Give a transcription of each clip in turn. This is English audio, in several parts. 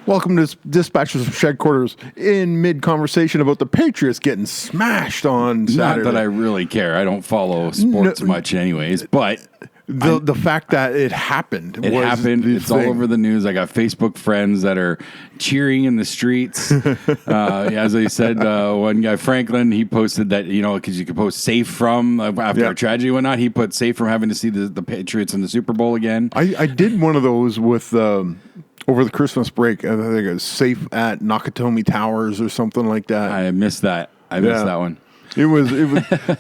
Welcome to Dispatches from Shed Quarters in mid-conversation about the Patriots getting smashed on Saturday. Not that I really care. I don't follow sports much anyways, but... The fact that it happened. It's all over the news. I got Facebook friends that are cheering in the streets. As I said, one guy, Franklin, he posted that, because you could post safe from after a tragedy and whatnot. He put safe from having to see the Patriots in the Super Bowl again. I did one of those with... over the Christmas break, I think it was safe at Nakatomi Towers or something like that. I missed that. I missed that one. It was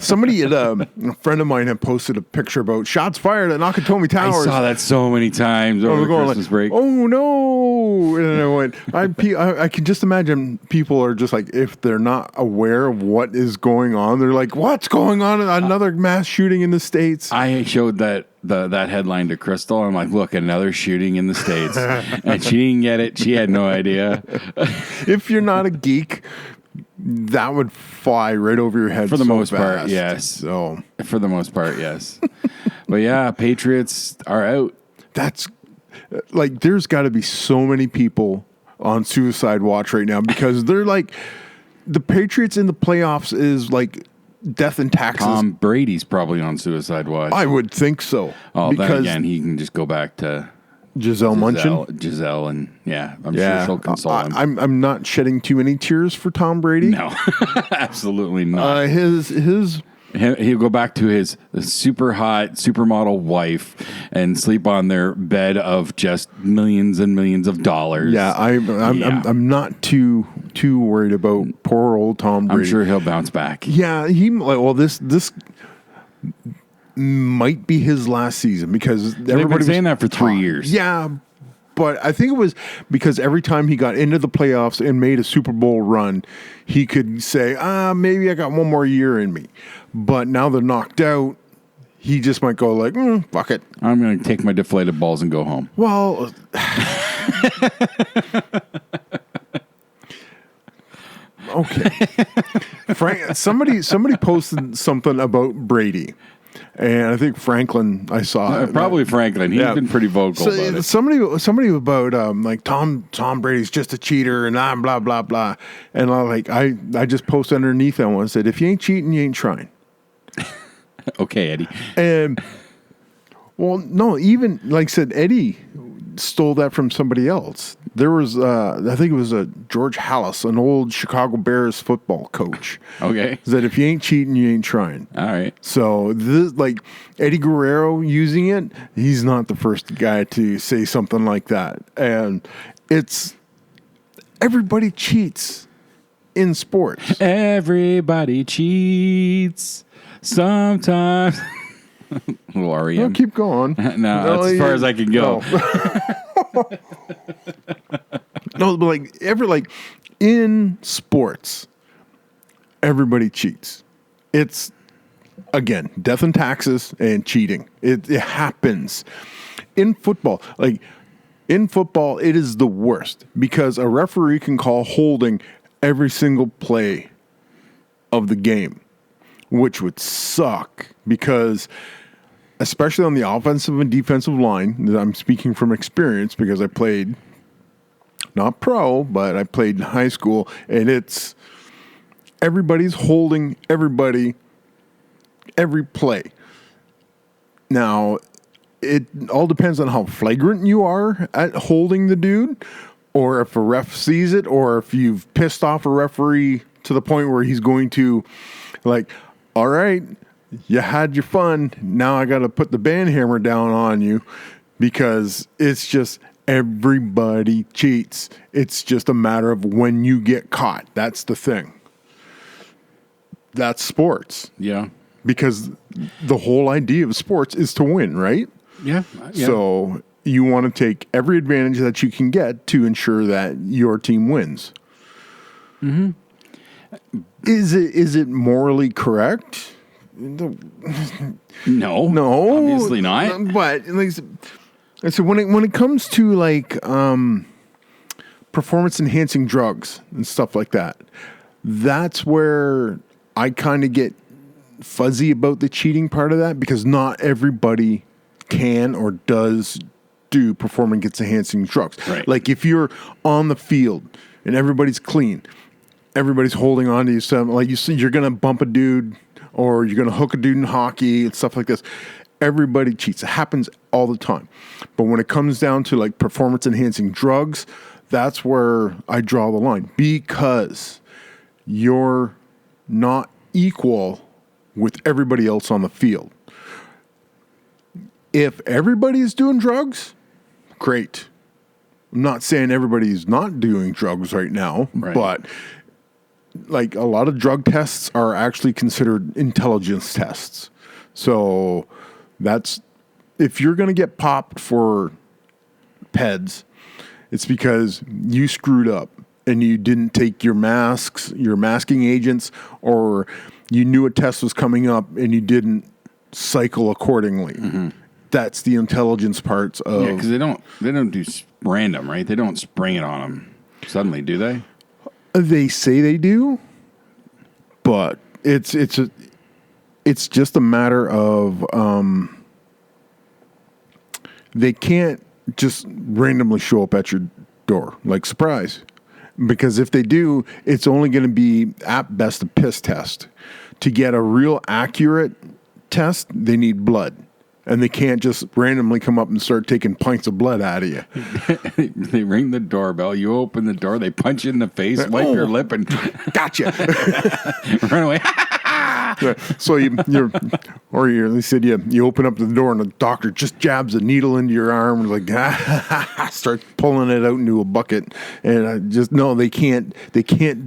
somebody a friend of mine had posted a picture about shots fired at Nakatomi Towers. I saw that so many times over the Christmas break. Oh no! And I went, I can just imagine people are just like, if they're not aware of what is going on, they're like, what's going on? Another mass shooting in the States. I showed that headline to Crystal. I'm like, look, another shooting in the States. And she didn't get it. She had no idea. If you're not a geek, that would fly right over your head. For the most fast. part, yes. So for the most part, yes. But yeah, Patriots are out. That's like, there's got to be so many people on suicide watch right now because they're like, the Patriots in the playoffs is like death and taxes. Tom Brady's probably on suicide watch. I would think so. Oh, then again, he can just go back to Giselle Munchin. Giselle, and I'm sure she'll console him. I'm not shedding too many tears for Tom Brady. No, absolutely not. He'll go back to his super hot supermodel wife and sleep on their bed of just millions and millions of dollars. Yeah, I'm not too worried about poor old Tom Brady. I'm sure he'll bounce back. Yeah, this might be his last season because they've been saying that for 3 years. Yeah, but I think it was because every time he got into the playoffs and made a Super Bowl run, he could say, maybe I got one more year in me. But now they're knocked out, he just might go like, fuck it. I'm going to take my deflated balls and go home. Well, okay. Frank, somebody posted something about Brady. And I think Franklin, I saw probably Franklin. He's been pretty vocal about it. Somebody about like Tom Brady's just a cheater and blah blah blah. And I just posted underneath that one and said, if you ain't cheating, you ain't trying. Okay, Eddie. And well, no, even like I said, Eddie stole that from somebody else. There was, I think it was George Halas, an old Chicago Bears football coach. Okay. That if you ain't cheating, you ain't trying. All right. So this, like Eddie Guerrero using it, he's not the first guy to say something like that. And it's, everybody cheats in sports. Everybody cheats sometimes. Little REM. No, keep going. No, that's as far as I can go. No, but in sports, everybody cheats. It's, again, death and taxes and cheating. It happens. In football, it is the worst because a referee can call holding every single play of the game, which would suck because, especially on the offensive and defensive line, I'm speaking from experience because I played, not pro, but I played in high school, and it's everybody's holding everybody every play. Now, it all depends on how flagrant you are at holding the dude, or if a ref sees it, or if you've pissed off a referee to the point where he's going to, all right, you had your fun. Now I got to put the band hammer down on you because it's just everybody cheats. It's just a matter of when you get caught. That's the thing. That's sports. Yeah. Because the whole idea of sports is to win, right? Yeah. So you want to take every advantage that you can get to ensure that your team wins. Mm-hmm. Is it morally correct? No, no, obviously not. But so when it comes to performance enhancing drugs and stuff like that, that's where I kind of get fuzzy about the cheating part of that because not everybody can or does do performance enhancing drugs. Right. Like if you're on the field and everybody's clean, everybody's holding on to you, so like you see, you're going to bump a dude or you're going to hook a dude in hockey and stuff like this. Everybody cheats. It happens all the time. But when it comes down to like performance enhancing drugs, that's where I draw the line, because you're not equal with everybody else on the field. If everybody is doing drugs, great. I'm not saying everybody's not doing drugs right now, but like a lot of drug tests are actually considered intelligence tests. So that's, if you're going to get popped for PEDs, it's because you screwed up and you didn't take your masks, your masking agents, or you knew a test was coming up and you didn't cycle accordingly. Mm-hmm. That's the intelligence parts of... Yeah, because they don't do random, right? They don't spring it on them suddenly, do they? They say they do, but it's just a matter of they can't just randomly show up at your door like surprise, because if they do, it's only going to be at best a piss test. To get a real accurate test, they need blood. And they can't just randomly come up and start taking pints of blood out of you. They ring the doorbell. You open the door. They punch you in the face, wipe your lip, and gotcha. Run away. So you said you open up the door and the doctor just jabs a needle into your arm and like starts pulling it out into a bucket. And I just no, they can't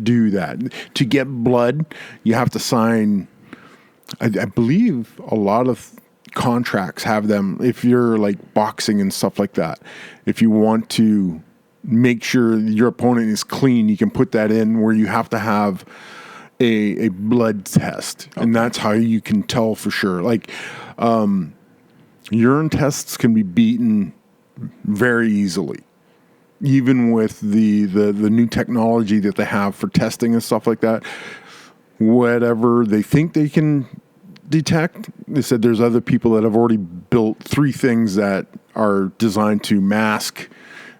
do that. To get blood, you have to sign. I believe a lot of contracts have them, if you're like boxing and stuff like that. If you want to make sure your opponent is clean, you can put that in where you have to have a blood test. Okay. And that's how you can tell for sure. Like urine tests can be beaten very easily, even with the new technology that they have for testing and stuff like that. Whatever they think they can detect, they said there's other people that have already built 3 things that are designed to mask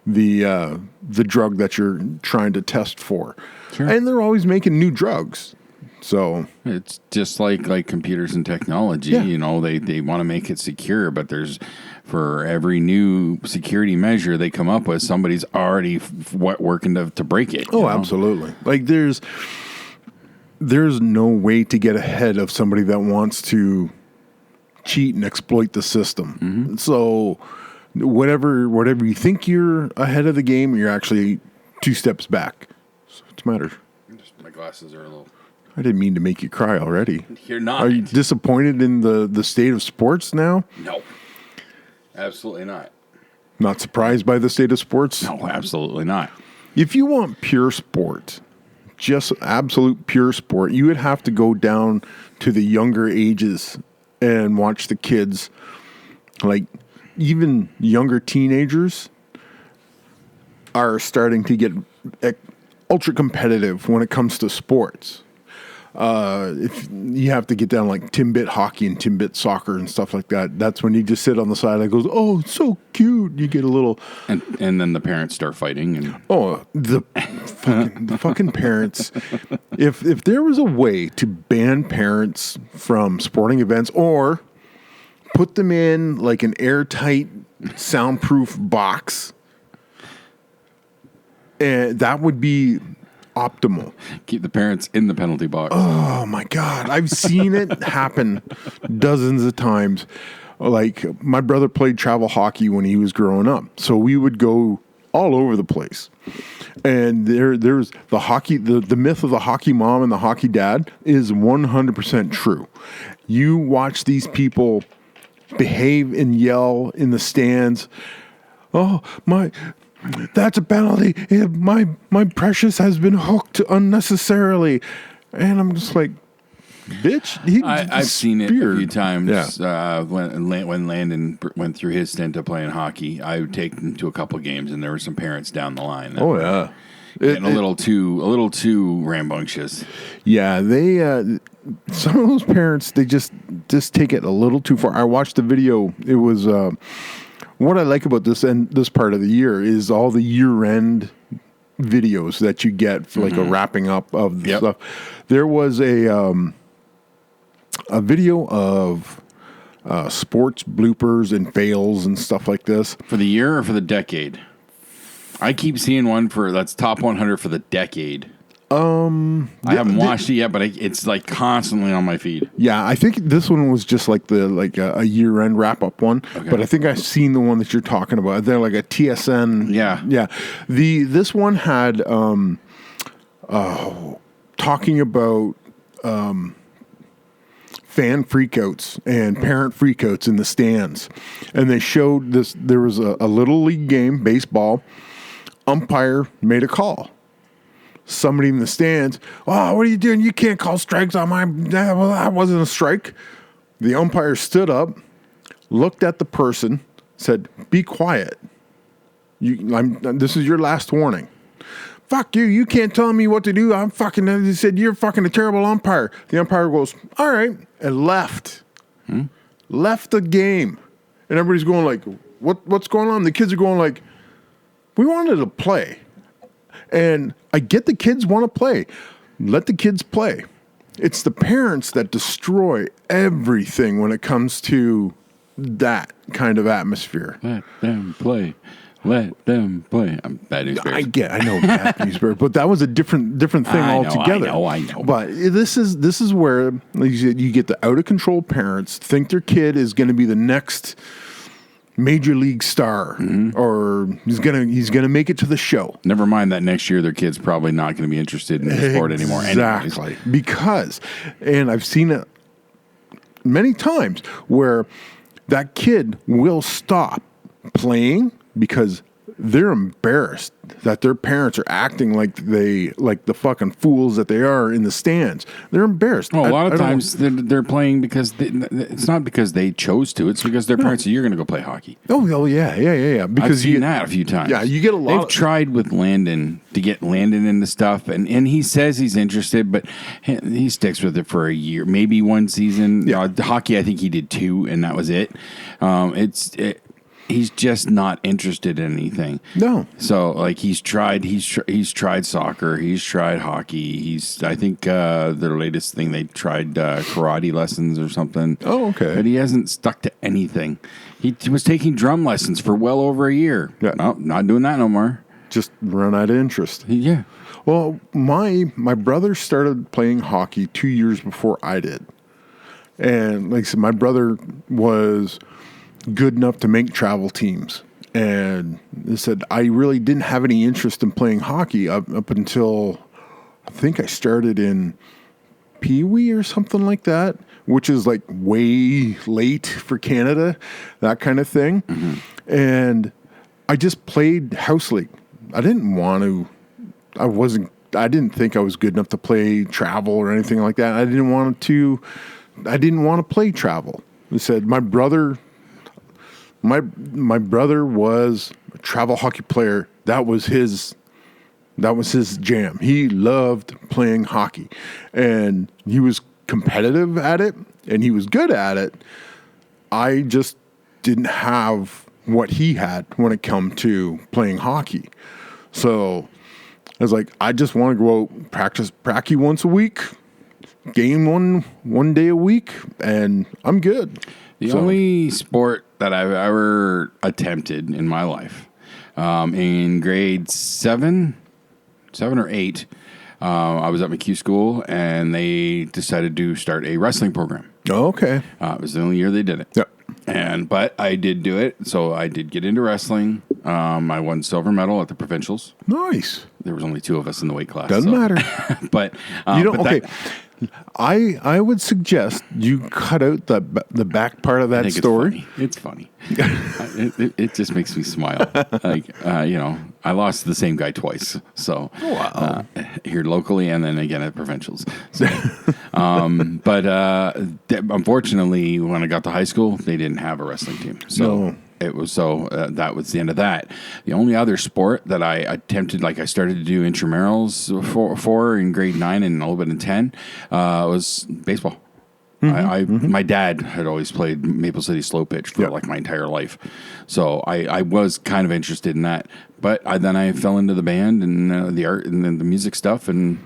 the drug that you're trying to test for. Sure. And they're always making new drugs. So it's just like computers and technology. Yeah. You know, they want to make it secure, but there's, for every new security measure they come up with, somebody's already working to break it. Oh, absolutely. Like there's no way to get ahead of somebody that wants to cheat and exploit the system. Mm-hmm. So whatever you think you're ahead of the game, you're actually 2 steps back. So what's the matter? My glasses are a little... I didn't mean to make you cry already. You're not. Are you disappointed in the state of sports now? No. Absolutely not. Not surprised by the state of sports? No, absolutely not. If you want pure sport, just absolute pure sport, you would have to go down to the younger ages and watch the kids, like even younger teenagers are starting to get ultra competitive when it comes to sports. If you have to get down like Timbit hockey and Timbit soccer and stuff like that, that's when you just sit on the side and goes, oh, it's so cute. You get a little... And then the parents start fighting. And the fucking parents. If there was a way to ban parents from sporting events or put them in like an airtight, soundproof box, that would be... optimal. Keep the parents in the penalty box. Oh my God. I've seen it happen dozens of times. Like my brother played travel hockey when he was growing up. So we would go all over the place. And there's the hockey, the myth of the hockey mom and the hockey dad is 100% true. You watch these people behave and yell in the stands. Oh, that's a penalty. My precious has been hooked unnecessarily. And I'm just like, bitch. I've seen it a few times. Yeah. When Landon went through his stint of playing hockey, I would take him to a couple games, and there were some parents down the line that were getting a little too rambunctious. Yeah, they some of those parents, they just take it a little too far. I watched the video. It was what I like about this part of the year is all the year-end videos that you get for like a wrapping up of the stuff. There was a video of sports bloopers and fails and stuff like this. For the year or for the decade? I keep seeing one that's top 100 for the decade. I haven't watched it yet, but it's like constantly on my feed. Yeah, I think this one was just like a year-end wrap-up one. Okay. But I think I've seen the one that you're talking about. They're like a TSN. Yeah. This one had talking about fan freakouts and parent freakouts in the stands, and they showed this. There was a little league game, baseball. Umpire made a call. Somebody in the stands, oh, what are you doing? You can't call strikes on my... Well, that wasn't a strike. The umpire stood up, looked at the person, said, be quiet. This is your last warning. Fuck you. You can't tell me what to do. He said, you're fucking a terrible umpire. The umpire goes, all right, and left. Left the game. And everybody's going like, what's going on? The kids are going like, we wanted to play. And I get the kids want to play. Let the kids play. It's the parents that destroy everything when it comes to that kind of atmosphere. Let them play. Let them play. I'm Bad News Bears. I know Bad News Bears, but that was a different thing altogether. I know. But this is where you get the out of control parents think their kid is going to be the next major league star, or he's gonna make it to the show. Never mind that next year their kid's probably not going to be interested in the sport anymore. Exactly, because, and I've seen it many times where that kid will stop playing because they're embarrassed that their parents are acting like the fucking fools that they are in the stands. They're embarrassed. Well, a lot of times they're playing because it's not because they chose to. It's because their parents say, you're going to go play hockey. Oh, yeah. Because I've seen that a few times. Yeah, you get a lot. They've tried with Landon to get Landon into stuff, and he says he's interested, but he sticks with it for a year, maybe one season. Yeah. Hockey, I think he did 2, and that was it. He's just not interested in anything. No. So like he's tried soccer, he's tried hockey. I think their latest thing they tried karate lessons or something. Oh, okay. But he hasn't stuck to anything. He was taking drum lessons for well over a year. Yeah. No, not doing that no more. Just run out of interest. Yeah. Well, my brother started playing hockey 2 years before I did. And like I said, my brother was good enough to make travel teams. And they said, I really didn't have any interest in playing hockey up until I think I started in Pee Wee or something like that, which is like way late for Canada, that kind of thing. And I just played house league. I didn't think I was good enough to play travel or anything like that. I didn't want to play travel. They said my brother was a travel hockey player. That was his jam. He loved playing hockey, and he was competitive at it, and he was good at it. I just didn't have what he had when it come to playing hockey. So I was like, I just want to go out, practice pracky once a week, game one day a week, and I'm good. The only sport that I've ever attempted in my life, in grade 7 or 8, I was at McHugh School, and they decided to start a wrestling program. Oh, okay. It was the only year they did it. Yep. But I did do it, so I did get into wrestling. I won silver medal at the provincials. Nice. There was only 2 of us in the weight class. Doesn't matter. But okay. I would suggest you cut out the back part of that story. It's funny. It just makes me smile. I lost to the same guy twice. So here locally, and then again at provincials. So, unfortunately, when I got to high school, they didn't have a wrestling team. So. No. That was the end of that. The only other sport that I attempted, like I started to do intramurals for in grade 9 and a little bit in 10, was baseball. My dad had always played Maple City slow pitch for like my entire life, so I was kind of interested in that. But then I fell into the band and the art and then the music stuff, and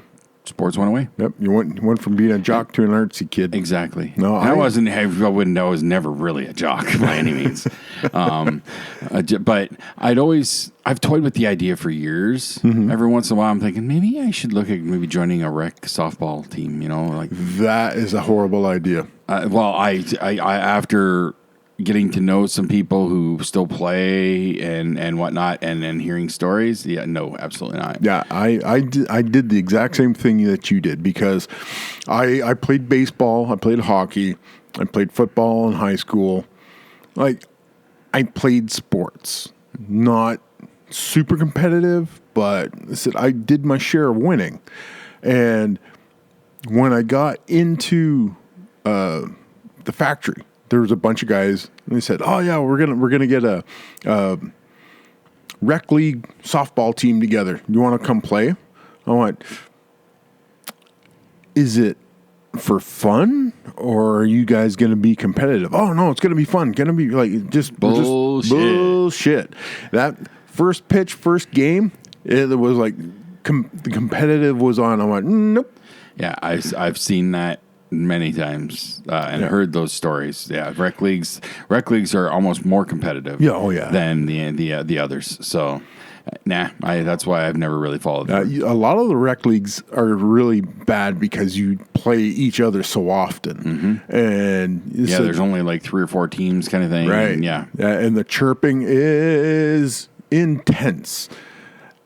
sports went away. Yep, you went from being a jock to an artsy kid. Exactly. No, I was never really a jock by any means. But I've toyed with the idea for years. Every once in a while, I'm thinking maybe I should look at joining a rec softball team. Like that is a horrible idea. I after getting to know some people who still play and whatnot, and hearing stories. Yeah, no, absolutely not. Yeah, I did the exact same thing that you did because I played baseball, I played hockey, I played football in high school. Like, I played sports, not super competitive, but I did my share of winning. And when I got into the factory, there was a bunch of guys, and they said, "Oh yeah, we're gonna get a rec league softball team together. You want to come play?" I went, "Is it for fun, or are you guys gonna be competitive?" "Oh no, it's gonna be fun. Gonna be like just bullshit." That first pitch, first game, it was like the competitive was on. I went, "Nope." Yeah, I've seen that many times and heard those stories. Yeah, rec leagues are almost more competitive. Than the others. So, that's why I've never really followed them. A lot of the rec leagues are really bad because you play each other so often, and there's only like 3 or 4 teams, kind of thing. Right? And the chirping is intense,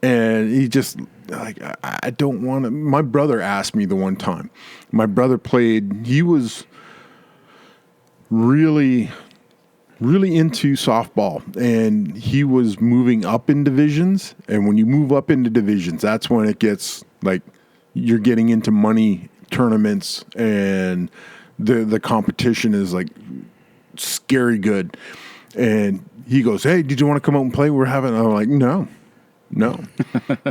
and you just. Like, I don't want to. My brother asked me the one time. My brother played. He was really, really into softball, and he was moving up in divisions. And when you move up into divisions, that's when it gets like you're getting into money tournaments, and the competition is like scary good. And he goes, "Hey, did you want to come out and play? We're having." I'm like, No,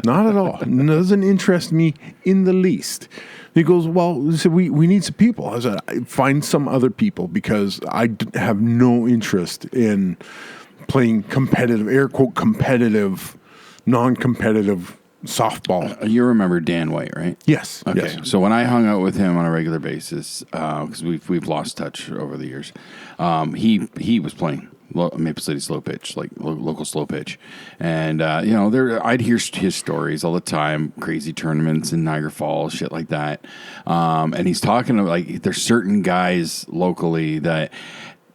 not at all. It doesn't interest me in the least. He goes, "Well, we need some people." I said, "Find some other people because I have no interest in playing competitive, air quote, competitive, non-competitive softball." You remember Dan White, right? Yes. Okay. Yes. So when I hung out with him on a regular basis, because we've lost touch over the years, he was playing Maple City slow pitch, like local slow pitch, and I'd hear his stories all the time, crazy tournaments in Niagara Falls, shit like that. And he's talking about like there's certain guys locally that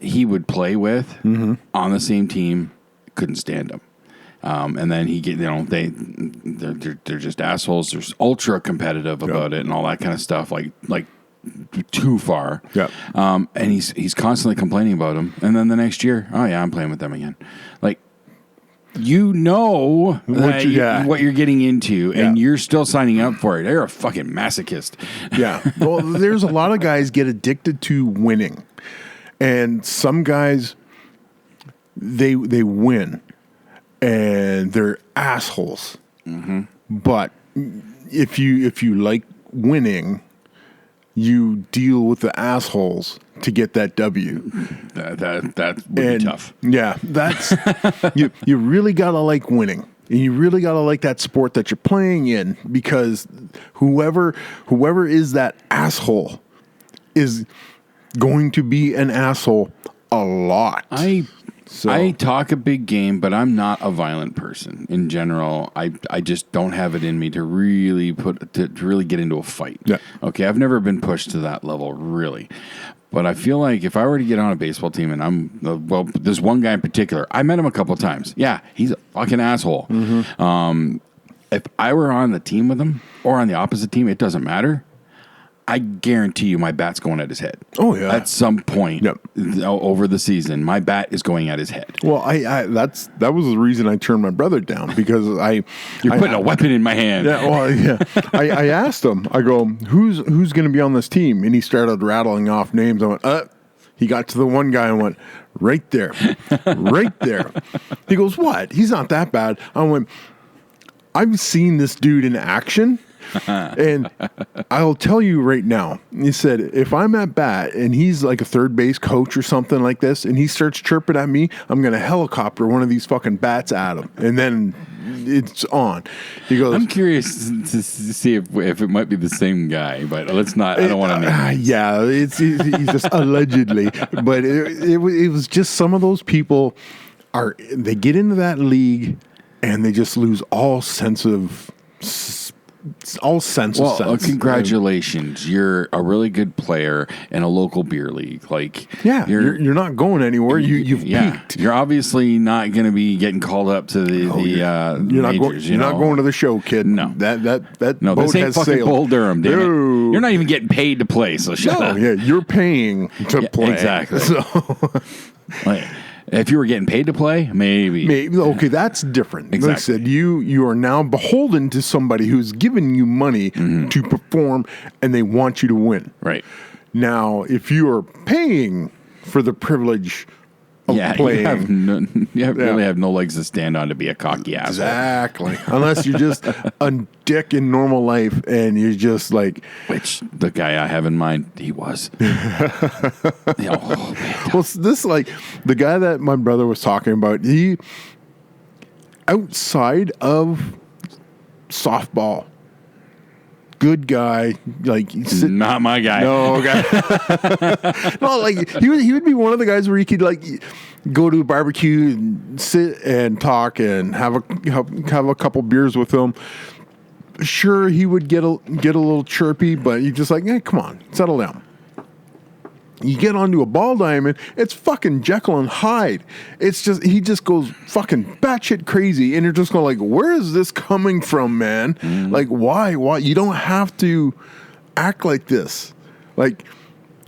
he would play with on the same team, couldn't stand them. And then they're just assholes. They're ultra competitive about it and all that kind of stuff. Like too far. Yeah. And he's constantly complaining about them. And then the next year, "Oh yeah, I'm playing with them again." Like, what you're getting into, and you're still signing up for it. You're a fucking masochist. Yeah. Well, there's a lot of guys get addicted to winning, and some guys they win, and they're assholes. But if you like winning, you deal with the assholes to get that W. That would be tough. Yeah, that's you really gotta like winning, and you really gotta like that sport that you're playing in, because whoever is that asshole is going to be an asshole a lot. I talk a big game, but I'm not a violent person in general. I just don't have it in me to really get into a fight. Yeah. Okay, I've never been pushed to that level, really. But I feel like if I were to get on a baseball team and there's one guy in particular, I met him a couple of times. Yeah, he's a fucking asshole. If I were on the team with him or on the opposite team, it doesn't matter. I guarantee you my bat's going at his head. Oh, yeah. At some point over the season, my bat is going at his head. Well, that was the reason I turned my brother down, because You're putting a weapon in my hand. Yeah, well, yeah. I asked him, I go, who's going to be on this team? And he started rattling off names. I went, he got to the one guy and went, right there. Right there. He goes, what? He's not that bad. I went, I've seen this dude in action. And I'll tell you right now, he said, if I'm at bat and he's like a third base coach or something like this, and he starts chirping at me, I'm going to helicopter one of these fucking bats at him. And then it's on. He goes, I'm curious to see if it might be the same guy, but let's not. I don't want to name. Yeah, he's just allegedly, but it was just some of those people they get into that league and they just lose all sense of sense. Congratulations! You're a really good player in a local beer league. Like, you're not going anywhere. You've peaked. You're obviously not going to be getting called up to the majors. You're not going to the show, kid. No, that no. Boat This ain't has fucking sailed. Bull Durham, damn No. it. You're not even getting paid to play. So shut up. Yeah, you're paying to play. Exactly. So. Like, if you were getting paid to play, maybe. Okay, that's different. Exactly. Like I said, you are now beholden to somebody who's giving you money to perform, and they want you to win. Right. Now, if you are paying for the privilege of playing, really have no legs to stand on to be a cocky asshole. Exactly. Unless you're just a dick in normal life, and you're just like, which the guy I have in mind, he was. Well, this like the guy that my brother was talking about. He outside of softball, good guy. Like not my guy. No guy. No, like he would be one of the guys where he could like go to a barbecue and sit and talk and have a couple beers with him. Sure, he would get a little chirpy, but you just like, hey, come on, settle down. You get onto a ball diamond, it's fucking Jekyll and Hyde. It's just he just goes fucking batshit crazy, and you're just going like, where is this coming from, man? Like, why? You don't have to act like this. Like,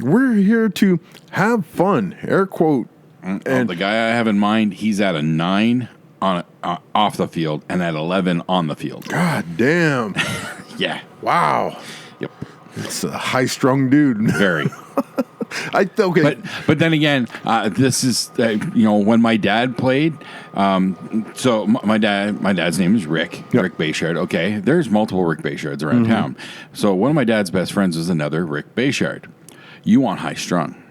we're here to have fun. Air quote. And the guy I have in mind, he's at a 9 on off the field and at 11 on the field. God damn. Yeah. Wow. Yep. It's a high-strung dude. Very. Okay. But then again, this is when my dad played. So my dad's name is Rick. Yep. Rick Bayshard. Okay, there's multiple Rick Bayshards around town. So one of my dad's best friends was another Rick Bayshard. You want high strung?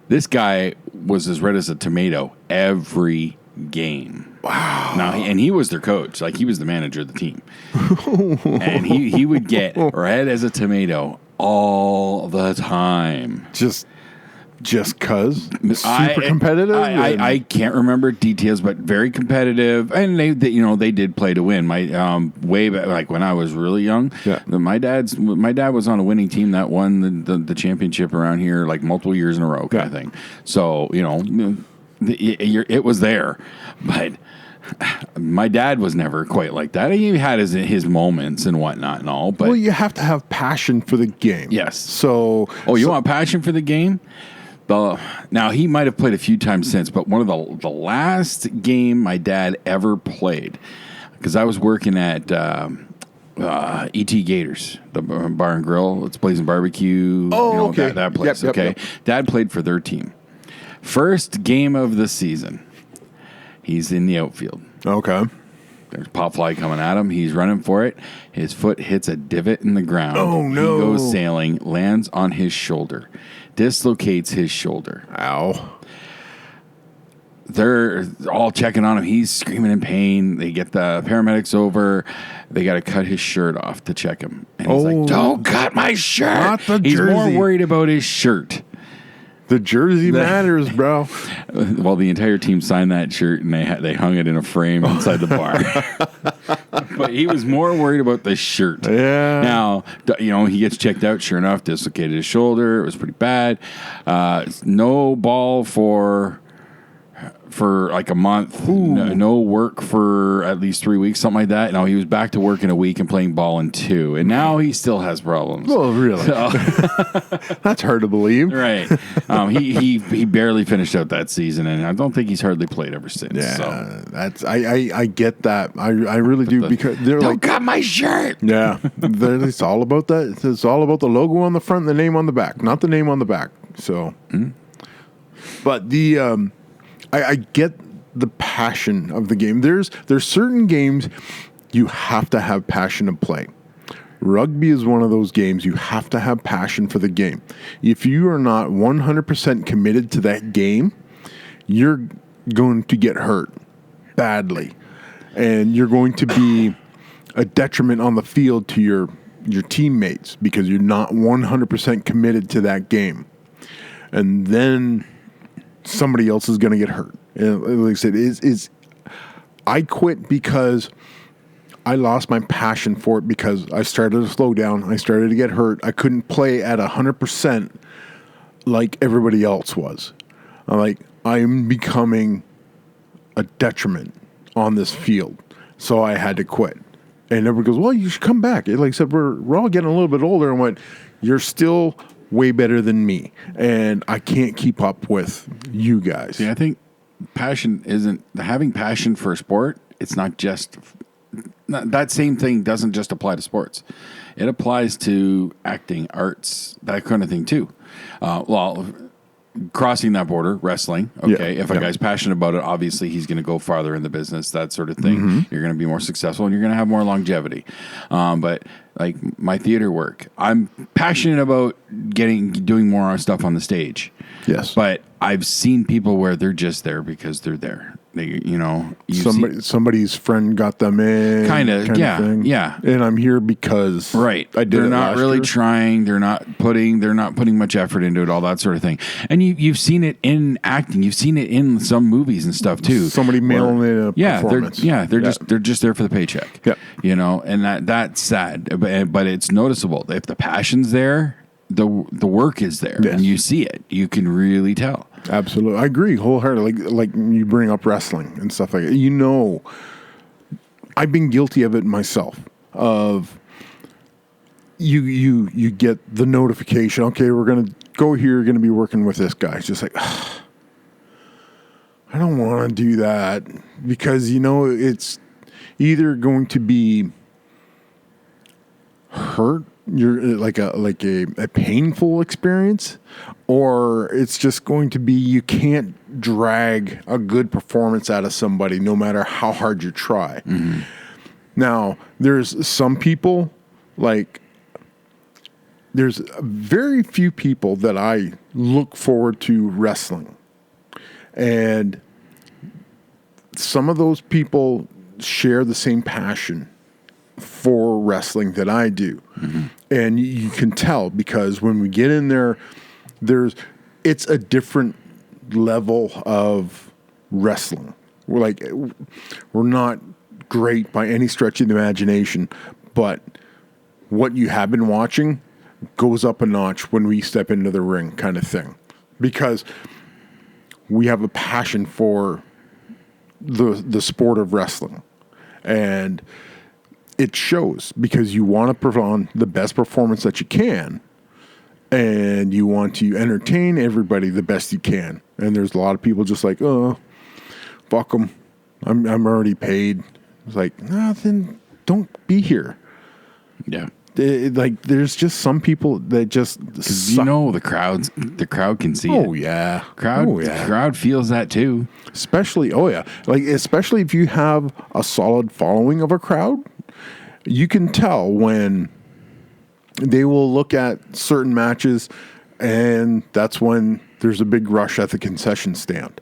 This guy was as red as a tomato every game. Wow. Now, and he was their coach. Like, he was the manager of the team. And he would get red as a tomato all the time. Just cause super competitive. I can't remember details, but very competitive. And they did play to win. My way back, like when I was really young. Yeah. My dad was on a winning team that won the championship around here like multiple years in a row, kind of thing. So it was there, but my dad was never quite like that. He had his moments and whatnot and all. But you have to have passion for the game. Yes. So you want passion for the game? Now, he might have played a few times since, but one of the last game my dad ever played, because I was working at E.T. Gators, the bar and grill. It's Blazing Barbecue. Oh, okay. That place, yep, okay? Yep. Dad played for their team. First game of the season, he's in the outfield. Okay. There's pop fly coming at him. He's running for it. His foot hits a divot in the ground. Oh, no. He goes sailing, lands on his shoulder, dislocates his shoulder. Ow. They're all checking on him. He's screaming in pain. They get the paramedics over. They got to cut his shirt off to check him. And he's like, don't cut my shirt. Not the He's jersey. more worried about his shirt. The jersey matters, bro. Well, the entire team signed that shirt, and they hung it in a frame inside the bar. But he was more worried about the shirt. Yeah. Now, he gets checked out. Sure enough, dislocated his shoulder. It was pretty bad. No ball for like a month. No work for at least 3 weeks, something like that. No, he was back to work in a week and playing ball in 2. And now he still has problems. Well, really? So, that's hard to believe. Right. He barely finished out that season, and I don't think he's hardly played ever since. Yeah, so. that's I get that. I really do, because they're don't like, cut my shirt. Yeah, it's all about that. It's all about the logo on the front and the name on the back, not the name on the back. So, but the I get the passion of the game. There's certain games you have to have passion to play. Rugby is one of those games you have to have passion for the game. If you are not 100% committed to that game, you're going to get hurt badly. And you're going to be a detriment on the field to your teammates because you're not 100% committed to that game. And then somebody else is going to get hurt. And like I said, I quit because I lost my passion for it because I started to slow down. I started to get hurt. I couldn't play at 100% like everybody else was. I'm becoming a detriment on this field. So I had to quit. And everybody goes, well, you should come back. Like I said, we're all getting a little bit older. And went, you're still way better than me. And I can't keep up with you guys. See, I think having passion for a sport. It's not just... That same thing doesn't just apply to sports. It applies to acting, arts, that kind of thing too. Crossing that border, wrestling. Okay, if a guy's passionate about it, obviously he's going to go farther in the business, that sort of thing. Mm-hmm. You're going to be more successful and you're going to have more longevity. But like my theater work, I'm passionate about doing more stuff on the stage. Yes, but I've seen people where they're just there because they're there. Somebody's friend got them in, kind of thing. Yeah. And I'm here because I did. They're not really trying. They're not putting much effort into it. All that sort of thing. And you've seen it in acting. You've seen it in some movies and stuff too. Somebody mailing in a performance. They're just there for the paycheck. Yeah. And that's sad, but it's noticeable. If the passion's there, the work is there, and you see it. You can really tell. Absolutely. I agree wholeheartedly. Like you bring up wrestling and stuff like that. I've been guilty of it myself. Of you get the notification, okay, we're going to go here, you're going to be working with this guy. It's just like, I don't want to do that because, it's either going to be hurt, you're like a painful experience, or it's just going to be you can't drag a good performance out of somebody no matter how hard you try. Mm-hmm. Now, there's some people, there's very few people that I look forward to wrestling. And some of those people share the same passion for wrestling that I do. Mm-hmm. And you can tell because when we get in there, it's a different level of wrestling. We're not great by any stretch of the imagination, but what you have been watching goes up a notch when we step into the ring, kind of thing, because we have a passion for the sport of wrestling, and it shows because you want to put on the best performance that you can, and you want to entertain everybody the best you can. And there's a lot of people just like, oh, fuck them, I'm already paid. It's like, no, then don't be here. Yeah. There's just some people that just the crowd can see it. Oh yeah. Crowd feels that too. Especially if you have a solid following of a crowd, you can tell when they will look at certain matches, and that's when there's a big rush at the concession stand.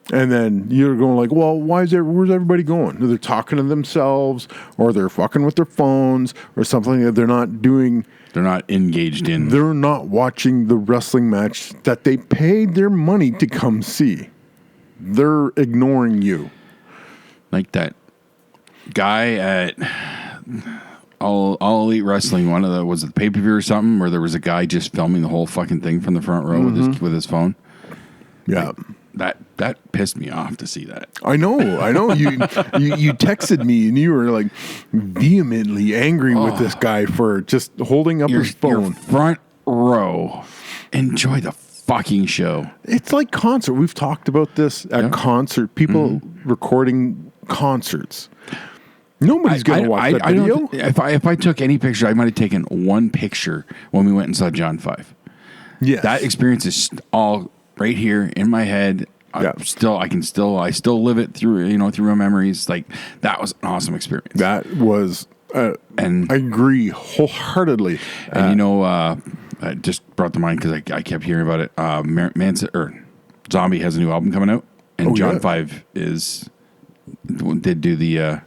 And then you're going like, well, where's everybody going? They're talking to themselves, or they're fucking with their phones, or something that they're not doing. They're not engaged in. They're not watching the wrestling match that they paid their money to come see. They're ignoring you. Like that guy at All Elite Wrestling, was it the pay-per-view or something, where there was a guy just filming the whole fucking thing from the front row with his phone? Yeah. That pissed me off to see that. I know. You texted me and you were like vehemently angry with this guy for just holding up his phone. Your front row. Enjoy the fucking show. It's like concert. We've talked about this at concert. People recording concerts. Nobody's going to watch that video. If I took any picture, I might have taken one picture when we went and saw John 5. Yes. That experience is all right here in my head. I still live it through my memories. Like, that was an awesome experience. That was And I agree wholeheartedly. and I just brought to mind because I kept hearing about it. Zombie has a new album coming out, and John 5 did do the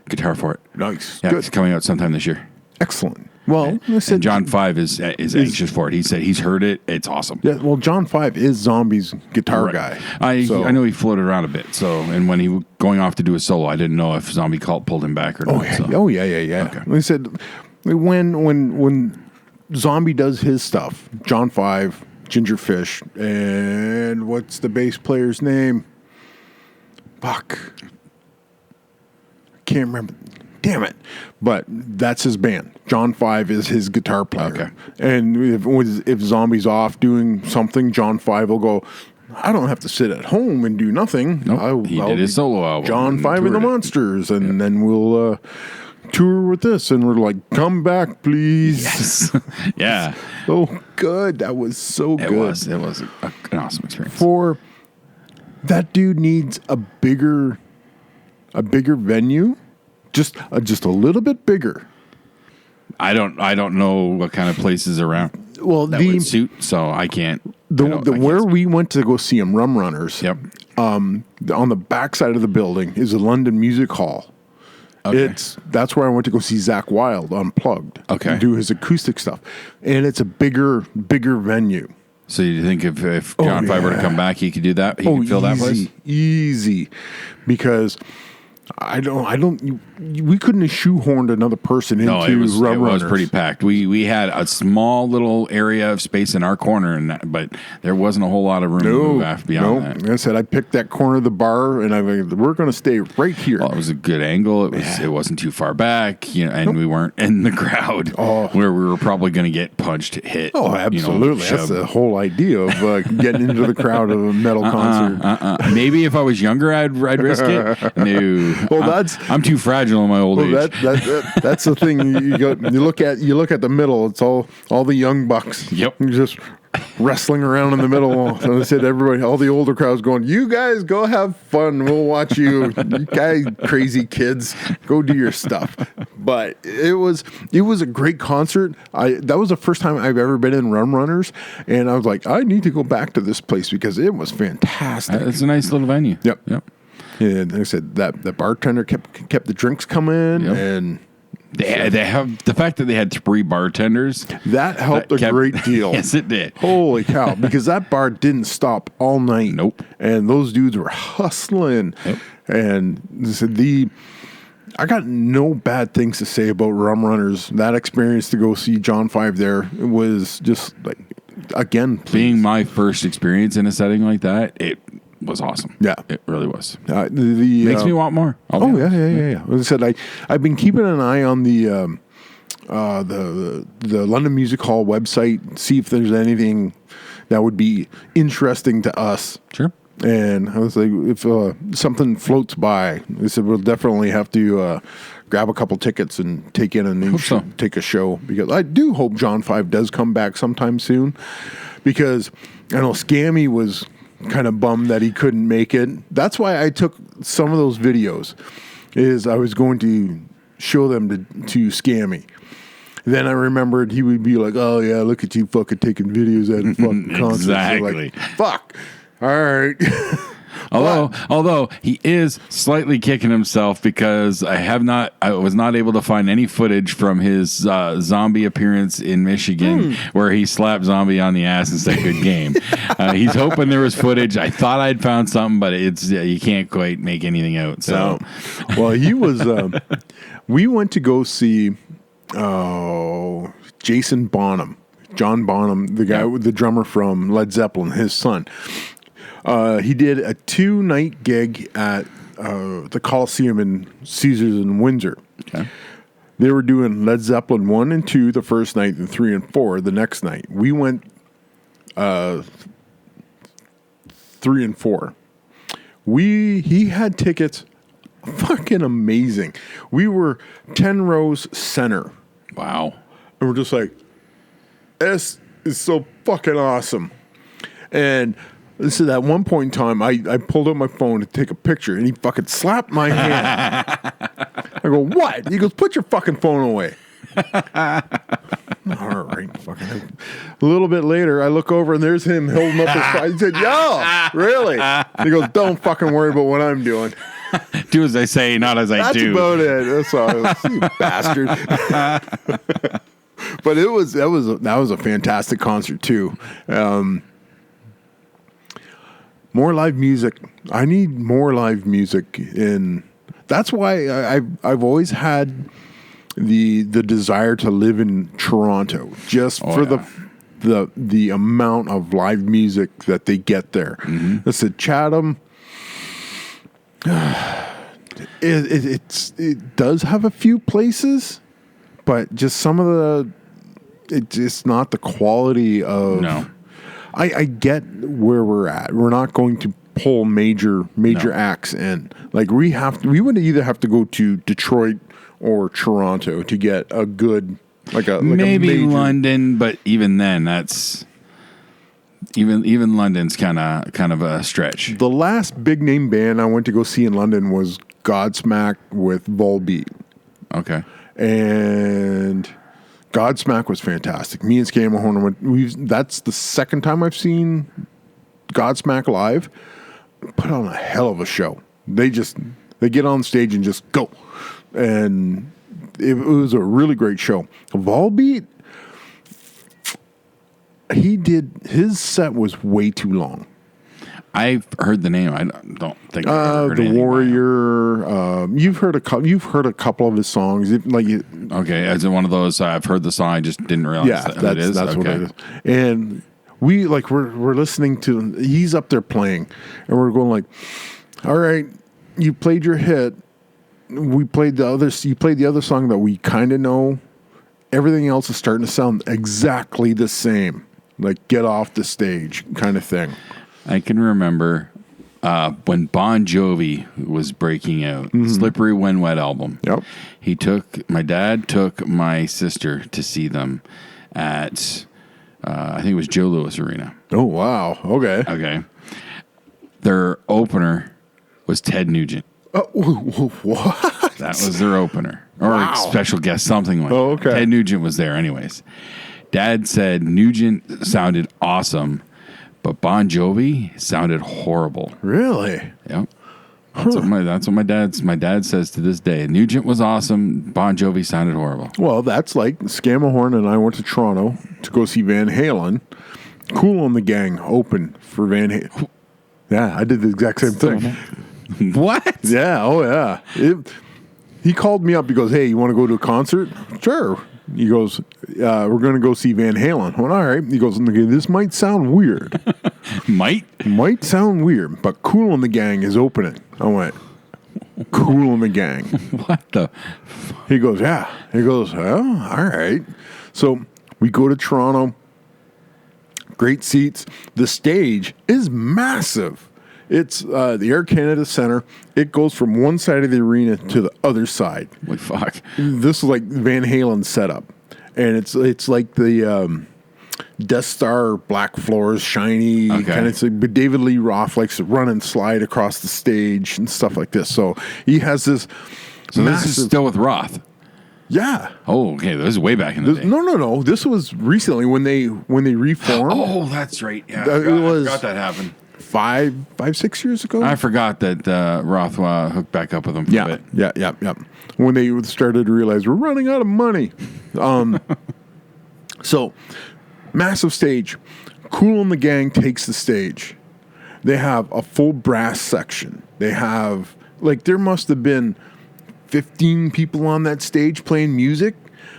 guitar for it. Nice. Yeah, Good. it's coming out sometime this year. Excellent. Well, And John 5 is anxious for it. He said he's heard it. It's awesome. Yeah, well, John 5 is Zombie's guitar guy. I know he floated around a bit. So, and when he was going off to do a solo, I didn't know if Zombie Cult pulled him back or not. Yeah. So. Oh, yeah. Okay. Like I said, when Zombie does his stuff, John 5, Gingerfish, and what's the bass player's name? Fuck. I can't remember. Damn it. But that's his band. John 5 is his guitar player. Okay. And if Zombie's off doing something, John 5 will go, I don't have to sit at home and do nothing. Nope. He did his solo album. John 5 and the Monsters. And then we'll tour with this. And we're like, come back, please. Yes. Yeah. Oh, good. That was so good. It was an awesome experience. For that dude needs a bigger venue. Just a little bit bigger. I don't know what kind of places around. Well, that would suit, so I can't. Where we went to go see him, Rum Runners. Yep. On the back side of the building is a London Music Hall. Okay. That's where I went to go see Zach Wilde Unplugged. Okay. And do his acoustic stuff, and it's a bigger venue. So you think if John 5 were to come back, he could do that? He could fill that place? Easy, because we couldn't have shoehorned another person into it was Rum Runners. pretty packed. We had a small little area of space in our corner, but there wasn't a whole lot of room to move beyond that. Like I said, I picked that corner of the bar, and we're going to stay right here. Well, it was a good angle. It wasn't too far back, and we weren't in the crowd where we were probably going to get punched, hit. Oh, absolutely. That's the whole idea of getting into the crowd of a metal concert. Maybe if I was younger, I'd risk it. No. Well, I'm too fragile in my old age. That's the thing. You look at the middle. It's all the young bucks. Yep. You're just wrestling around in the middle. And I said, everybody, all the older crowds going, you guys go have fun. We'll watch you. You guys, crazy kids, go do your stuff. But it was a great concert. That was the first time I've ever been in Rum Runners, and I was like, I need to go back to this place because it was fantastic. It's a nice little venue. Yep. And like I said, that bartender kept the drinks coming, and they have the fact that they had 3 bartenders that helped a great deal. Yes, it did. Holy cow! Because that bar didn't stop all night. Nope. And those dudes were hustling. Yep. And I got no bad things to say about Rum Runners. That experience to go see John 5 there was just like, again, being my first experience in a setting like that, it was awesome. Yeah, it really was. Makes me want more. Yeah. As I said, I've been keeping an eye on the London Music Hall website, see if there's anything that would be interesting to us. Sure. And I was like, if something floats by, I said we'll definitely have to grab a couple tickets and take a show, because I do hope John 5 does come back sometime soon, because I know Scammy was kind of bummed that he couldn't make it. That's why I took some of those videos, is I was going to show them to Scammy. Then I remembered he would be like, oh yeah, look at you fucking taking videos at a fucking concert. Exactly. So like, fuck. All right. Although he is slightly kicking himself because I was not able to find any footage from his Zombie appearance in Michigan where he slapped Zombie on the ass and said good game. He's hoping there was footage. I thought I'd found something, but you can't quite make anything out. So, well, he was. We went to go see Jason Bonham, John Bonham, the guy with the drummer from Led Zeppelin, his son. He did a 2-night gig at the Coliseum in Caesars in Windsor. Okay. They were doing Led Zeppelin 1 and 2 the first night, and 3 and 4 the next night. We went 3 and 4. He had tickets, fucking amazing. We were 10 rows center. Wow. And we're just like, this is so fucking awesome. And this is at one point in time, I pulled out my phone to take a picture, and he fucking slapped my hand. I go, what? He goes, put your fucking phone away. All right, fucking. A little bit later, I look over and there's him holding up his phone. He said, yo, really? He goes, don't fucking worry about what I'm doing. Do as I say, not as I do. That's about it. That's all. You bastard. But that was a fantastic concert too. More live music. I need more live music that's why I've always had the desire to live in Toronto, just for the amount of live music that they get there. Mm-hmm. I said Chatham. It does have a few places, but just some of it's just not the quality of. No. I get where we're at. We're not going to pull major acts in. Like we would either have to go to Detroit or Toronto to get a good maybe a major. London, but even then that's even London's kind of a stretch. The last big name band I went to go see in London was Godsmack with Volbeat. Okay. And Godsmack was fantastic. Me and Scamahorn went. That's the second time I've seen Godsmack live. Put on a hell of a show. They get on stage and just go, and it was a really great show. Volbeat, his set was way too long. I've heard the name. I don't think I've heard The Warrior. You've heard a couple of his songs. Okay, as in one of those. I've heard the song. I just didn't realize that it is. That's okay. what it is. And we're listening to. He's up there playing, and we're going like, all right, you played your hit. We played the other. You played the other song that we kind of know. Everything else is starting to sound exactly the same. Like get off the stage kind of thing. I can remember when Bon Jovi was breaking out, Slippery When Wet album. Yep. My dad took my sister to see them at, I think it was Joe Louis Arena. Oh, wow. Okay. Their opener was Ted Nugent. What? That was their opener. Or special guest, something like that. okay. Ted Nugent was there anyways. Dad said Nugent sounded awesome, but Bon Jovi sounded horrible. Really? Yep. That's what my dad says to this day. Nugent was awesome. Bon Jovi sounded horrible. Well, that's like Scamahorn and I went to Toronto to go see Van Halen. Cool and the Gang opened for Van Halen. Yeah, I did the exact same thing. What? Yeah. Oh, yeah. He called me up. He goes, "Hey, you want to go to a concert?" Sure. He goes, "We're going to go see Van Halen." I went, "All right." He goes, "Okay, this might sound weird." Might sound weird, but Kool and the Gang is opening. I went, Kool and the Gang. What the? He goes, yeah. He goes, oh, all right. So we go to Toronto. Great seats. The stage is massive. It's the Air Canada Centre. It goes from one side of the arena to the other side. Holy fuck. This is like Van Halen setup. And it's like the Death Star black floors, shiny kind of thing. But David Lee Roth likes to run and slide across the stage and stuff like this. So he has this. So this is still with Roth. Yeah. Oh, okay. This is way back in the day. No. This was recently when they reformed. Oh, that's right. Yeah, I forgot that happened. 5-6 years ago. I forgot that Roth hooked back up with them for a bit. Yeah. When they started to realize we're running out of money. So, massive stage. Kool and the Gang takes the stage. They have a full brass section. They have, there must have been 15 people on that stage playing music,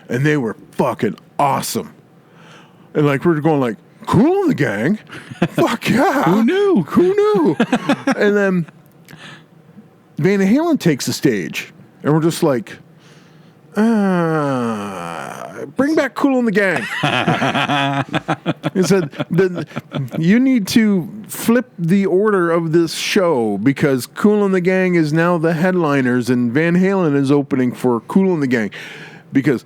and they were fucking awesome. And we're going Kool and the Gang? Fuck yeah. Who knew? And then Van Halen takes the stage, and we're just bring back Kool and the Gang. He said, you need to flip the order of this show because Kool and the Gang is now the headliners and Van Halen is opening for Kool and the Gang. Because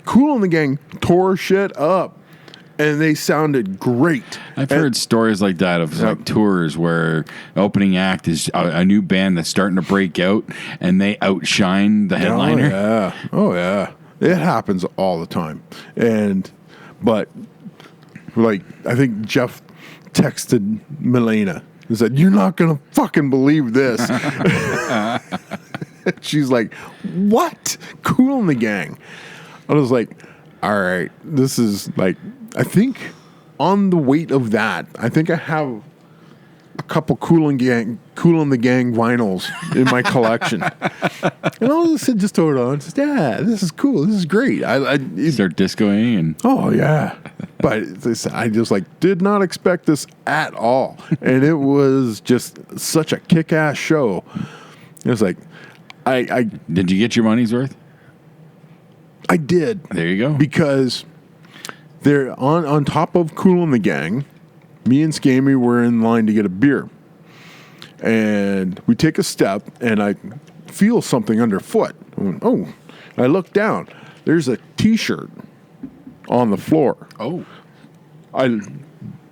Kool and the Gang tore shit up. and they sounded great. I've heard stories like that of like tours where opening act is a new band that's starting to break out, and they outshine the headliner. Oh yeah, it happens all the time. But like, I think Jeff texted Milena and said, "You're not gonna fucking believe this." She's like, "What? Cool in the Gang?" I was like, "All right, this is like." I think on the weight of that, I think I have a couple Cool in the Gang vinyls in my collection. And all of a sudden, just throw it on. Just, yeah, this is cool. This is great. Start discoing and oh yeah, but I just like did not expect this at all, and it was just such a kick-ass show. It was like, I did you get your money's worth? I did. There you go. Because they're on top of Cool in the Gang. Me and Scammy were in line to get a beer. And we take a step, and I feel something underfoot. I went, oh, I look down. There's a T-shirt on the floor. Oh. I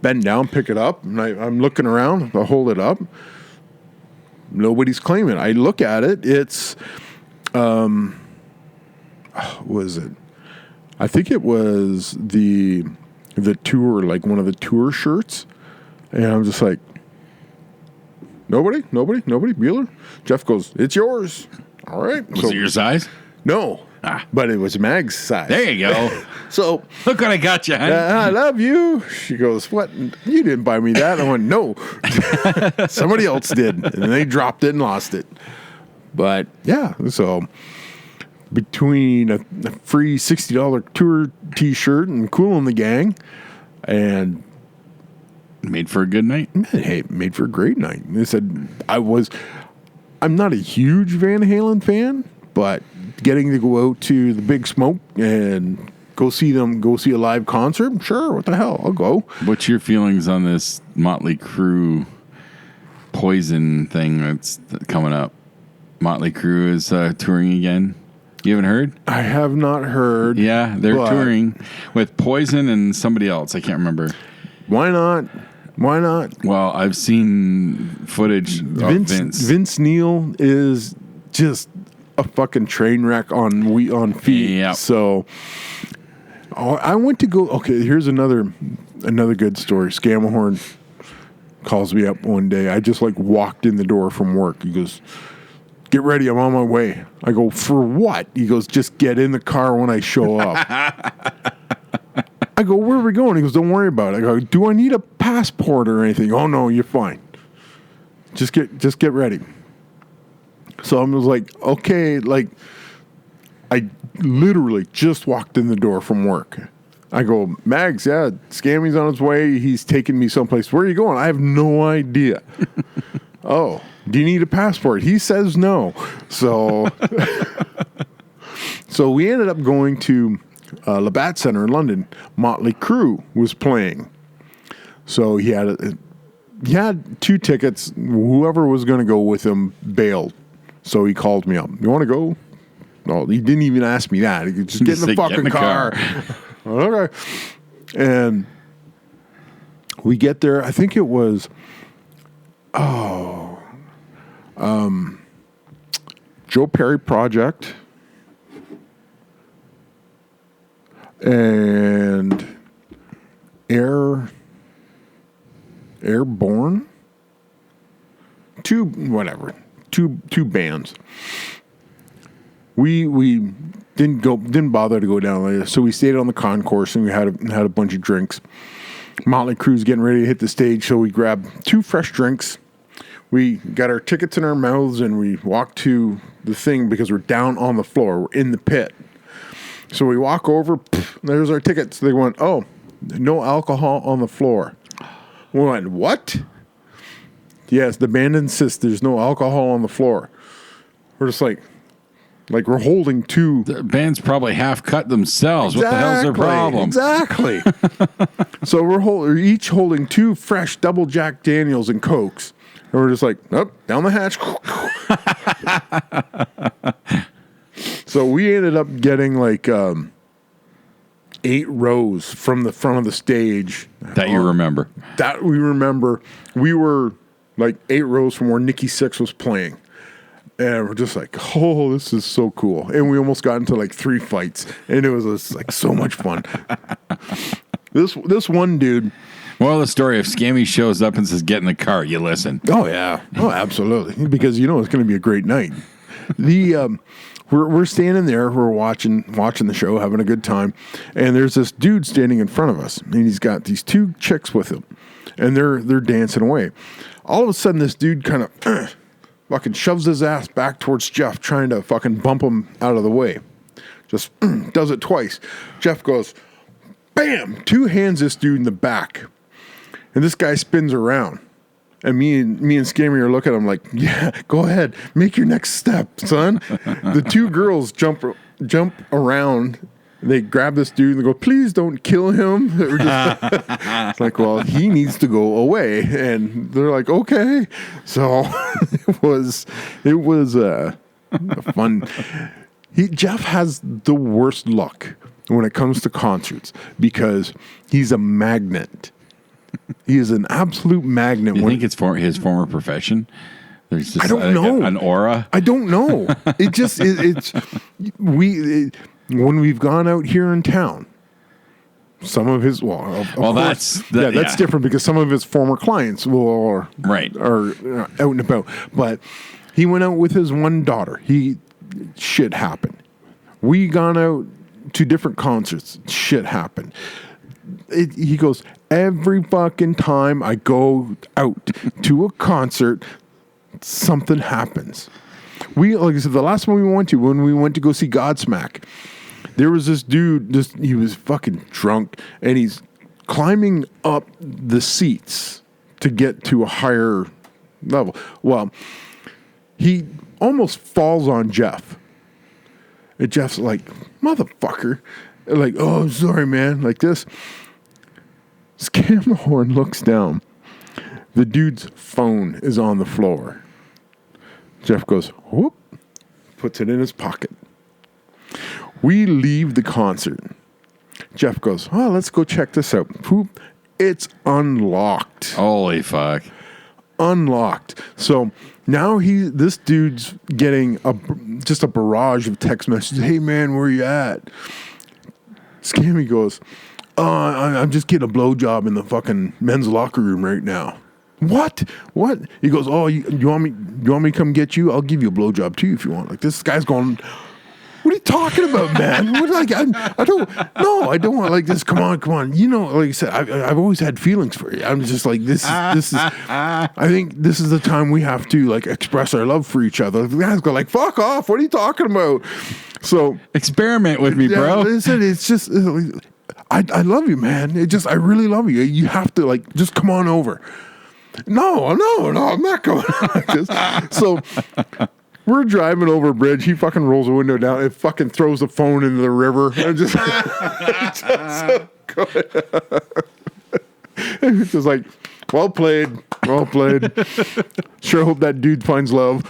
bend down, pick it up, and I'm looking around. I hold it up. Nobody's claiming it. I look at it. It's, what was it? I think it was the tour, like one of the tour shirts. And I'm just like, nobody, Bueller? Jeff goes, it's yours. All right. Was it your size? No. But it was Mag's size. There you go. So look what I got you, honey. I love you. She goes, what? You didn't buy me that. I went, no. Somebody else did. And they dropped it and lost it. But yeah, so between a free $60 tour T-shirt and Cool in the Gang, and made for a good night. Hey, made for a great night. They said I'm not a huge Van Halen fan, but getting to go out to the Big Smoke and go see a live concert, sure, what the hell, I'll go. What's your feelings on this Motley Crue Poison thing that's coming up? Motley Crue is touring again. You haven't heard? I have not heard. Yeah, they're touring with Poison and somebody else. I can't remember. Why not? Well, I've seen footage of Vince. Vince Neil is just a fucking train wreck on feet. Yep. So I went to go. Okay, here's another good story. Scamahorn calls me up one day. I just like walked in the door from work. He goes, get ready, I'm on my way. I go, for what? He goes, just get in the car when I show up. I go, where are we going? He goes, don't worry about it. I go, do I need a passport or anything? Oh, no, you're fine. Just get ready. So I was like, okay, like, I literally just walked in the door from work. I go, Mags, yeah, Scammy's on his way. He's taking me someplace. Where are you going? I have no idea. Oh, do you need a passport? He says no. So, so we ended up going to Labatt Center in London. Motley Crue was playing. So he had two tickets. Whoever was going to go with him bailed. So he called me up. You want to go? No, he didn't even ask me that. He could just get in the fucking car. Okay. And we get there. I think it was, Joe Perry Project and Airborne. Two bands. We didn't bother to go down later, so we stayed on the concourse and we had a bunch of drinks. Motley Crue's getting ready to hit the stage, so we grabbed 2 fresh drinks. We got our tickets in our mouths and we walked to the thing because we're down on the floor. We're in the pit. So we walk over, there's our tickets. They went, oh, no alcohol on the floor. We went, what? Yes, the band insists there's no alcohol on the floor. We're just like we're holding 2. The band's probably half cut themselves. Exactly, what the hell's their problem? Exactly. So we're each holding 2 fresh double Jack Daniels and Cokes. And we're just like, nope, down the hatch. So we ended up getting like 8 rows from the front of the stage. That you remember. That we remember. We were like 8 rows from where Nikki Sixx was playing. And we're just like, oh, this is so cool. And we almost got into like 3 fights. And it was just, like so much fun. This one dude. Well, the story, if Scammy shows up and says, get in the car, you listen. Oh, yeah. Oh, absolutely. Because you know it's going to be a great night. We're standing there, we're watching the show, having a good time, and there's this dude standing in front of us, and he's got these 2 chicks with him, and they're dancing away. All of a sudden, this dude kind of fucking shoves his ass back towards Jeff, trying to fucking bump him out of the way. Just does it twice. Jeff goes, bam! 2 hands this dude in the back. And this guy spins around. And me and Scammy are looking at him like, yeah, go ahead. Make your next step, son. The 2 girls jump around. They grab this dude and they go, please don't kill him. It's like, well, he needs to go away. And they're like, okay. So it was fun. Jeff has the worst luck when it comes to concerts because he's a magnet. He is an absolute magnet. You think it's for his former profession? There's just I don't know. An aura. I don't know. It just when we've gone out here in town, some of his that's different because some of his former clients are out and about. But he went out with his one daughter. Shit happened. We gone out to different concerts. Shit happened. He goes, every fucking time I go out to a concert, something happens. Like I said, the last one we went to, when we went to go see Godsmack, there was this dude, he was fucking drunk, and he's climbing up the seats to get to a higher level. Well, he almost falls on Jeff. And Jeff's like, motherfucker. Like, oh, sorry, man. Like this. Scamahorn looks down. The dude's phone is on the floor. Jeff goes, whoop, puts it in his pocket. We leave the concert. Jeff goes, oh, let's go check this out. Poop, it's unlocked. Holy fuck. Unlocked. So now this dude's getting just a barrage of text messages. Hey, man, where you at? Scammy goes, I'm just getting a blowjob in the fucking men's locker room right now. What? He goes, oh, you want me to come get you? I'll give you a blowjob too if you want. Like this guy's going, what are you talking about, man? I don't want like this. Come on. You know, like I said, I've always had feelings for you. I'm just like, this is, I think this is the time we have to like express our love for each other. The guys go like, fuck off. What are you talking about? So experiment with me, bro. It's just, I love you, man. I really love you. You have to like, just come on over. No, I'm not going like this. So we're driving over a bridge. He fucking rolls the window down and fucking throws the phone into the river. And just it's just like, well played. Sure hope that dude finds love.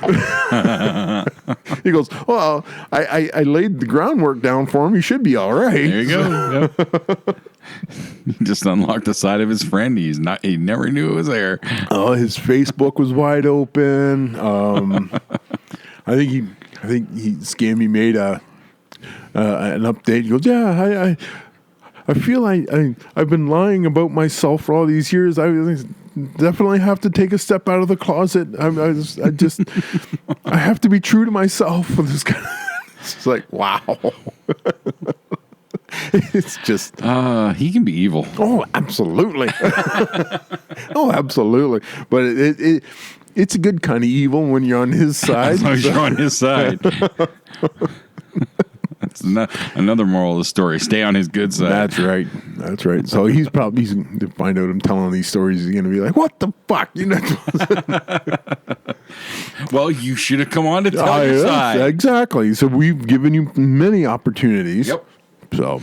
He goes, well, I laid the groundwork down for him. He should be all right. There you go. Yep. He just unlocked the side of his friend. He never knew it was there. Oh, his Facebook was wide open. I think Scammy made an update. He goes, yeah, I feel I've been lying about myself for all these years. I definitely have to take a step out of the closet. I have to be true to myself. This kind of, it's like, wow. It's just he can be evil. Oh, absolutely. Absolutely. But it's a good kind of evil when you're on his side. As long as you're on his side. That's another moral of the story. Stay on his good side. That's right. So he's going to find out I'm telling these stories. He's going to be like, what the fuck? Well, you should have come on to tell your side. Exactly. So we've given you many opportunities. Yep. So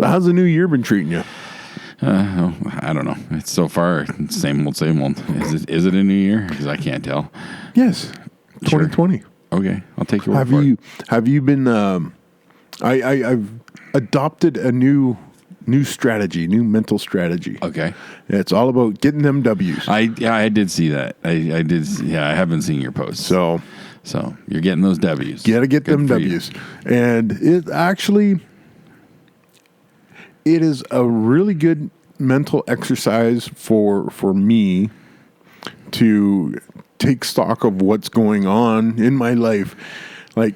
how's the new year been treating you? I don't know. It's so far same old. Is it a new year? Because I can't tell. Yes, 2020. Sure. Okay, I'll take your word for it. Have you been I've adopted a new strategy, new mental strategy. Okay. It's all about getting them W's. I did see that. I did. I haven't seen your post. So you're getting those W's. Gotta get Good them for W's. And it is a really good mental exercise for me to take stock of what's going on in my life, like,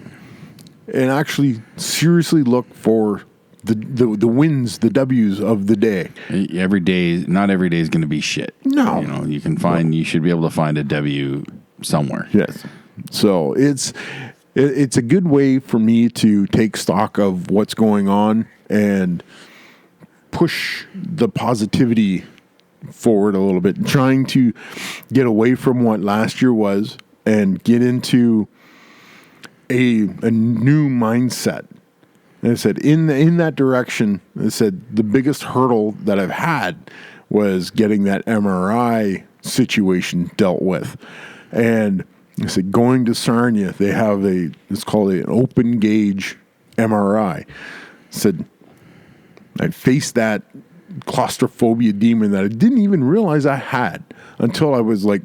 and actually seriously look for the wins, the W's of the day. Every day, not every day is going to be shit. No. You know, you should be able to find a W somewhere. Yes. So it's a good way for me to take stock of what's going on and push the positivity forward a little bit, trying to get away from what last year was and get into a new mindset. And I said, in that direction, I said the biggest hurdle that I've had was getting that MRI situation dealt with. And I said, going to Sarnia, they have it's called an open gauge MRI. I said, I faced that claustrophobia demon that I didn't even realize I had until I was like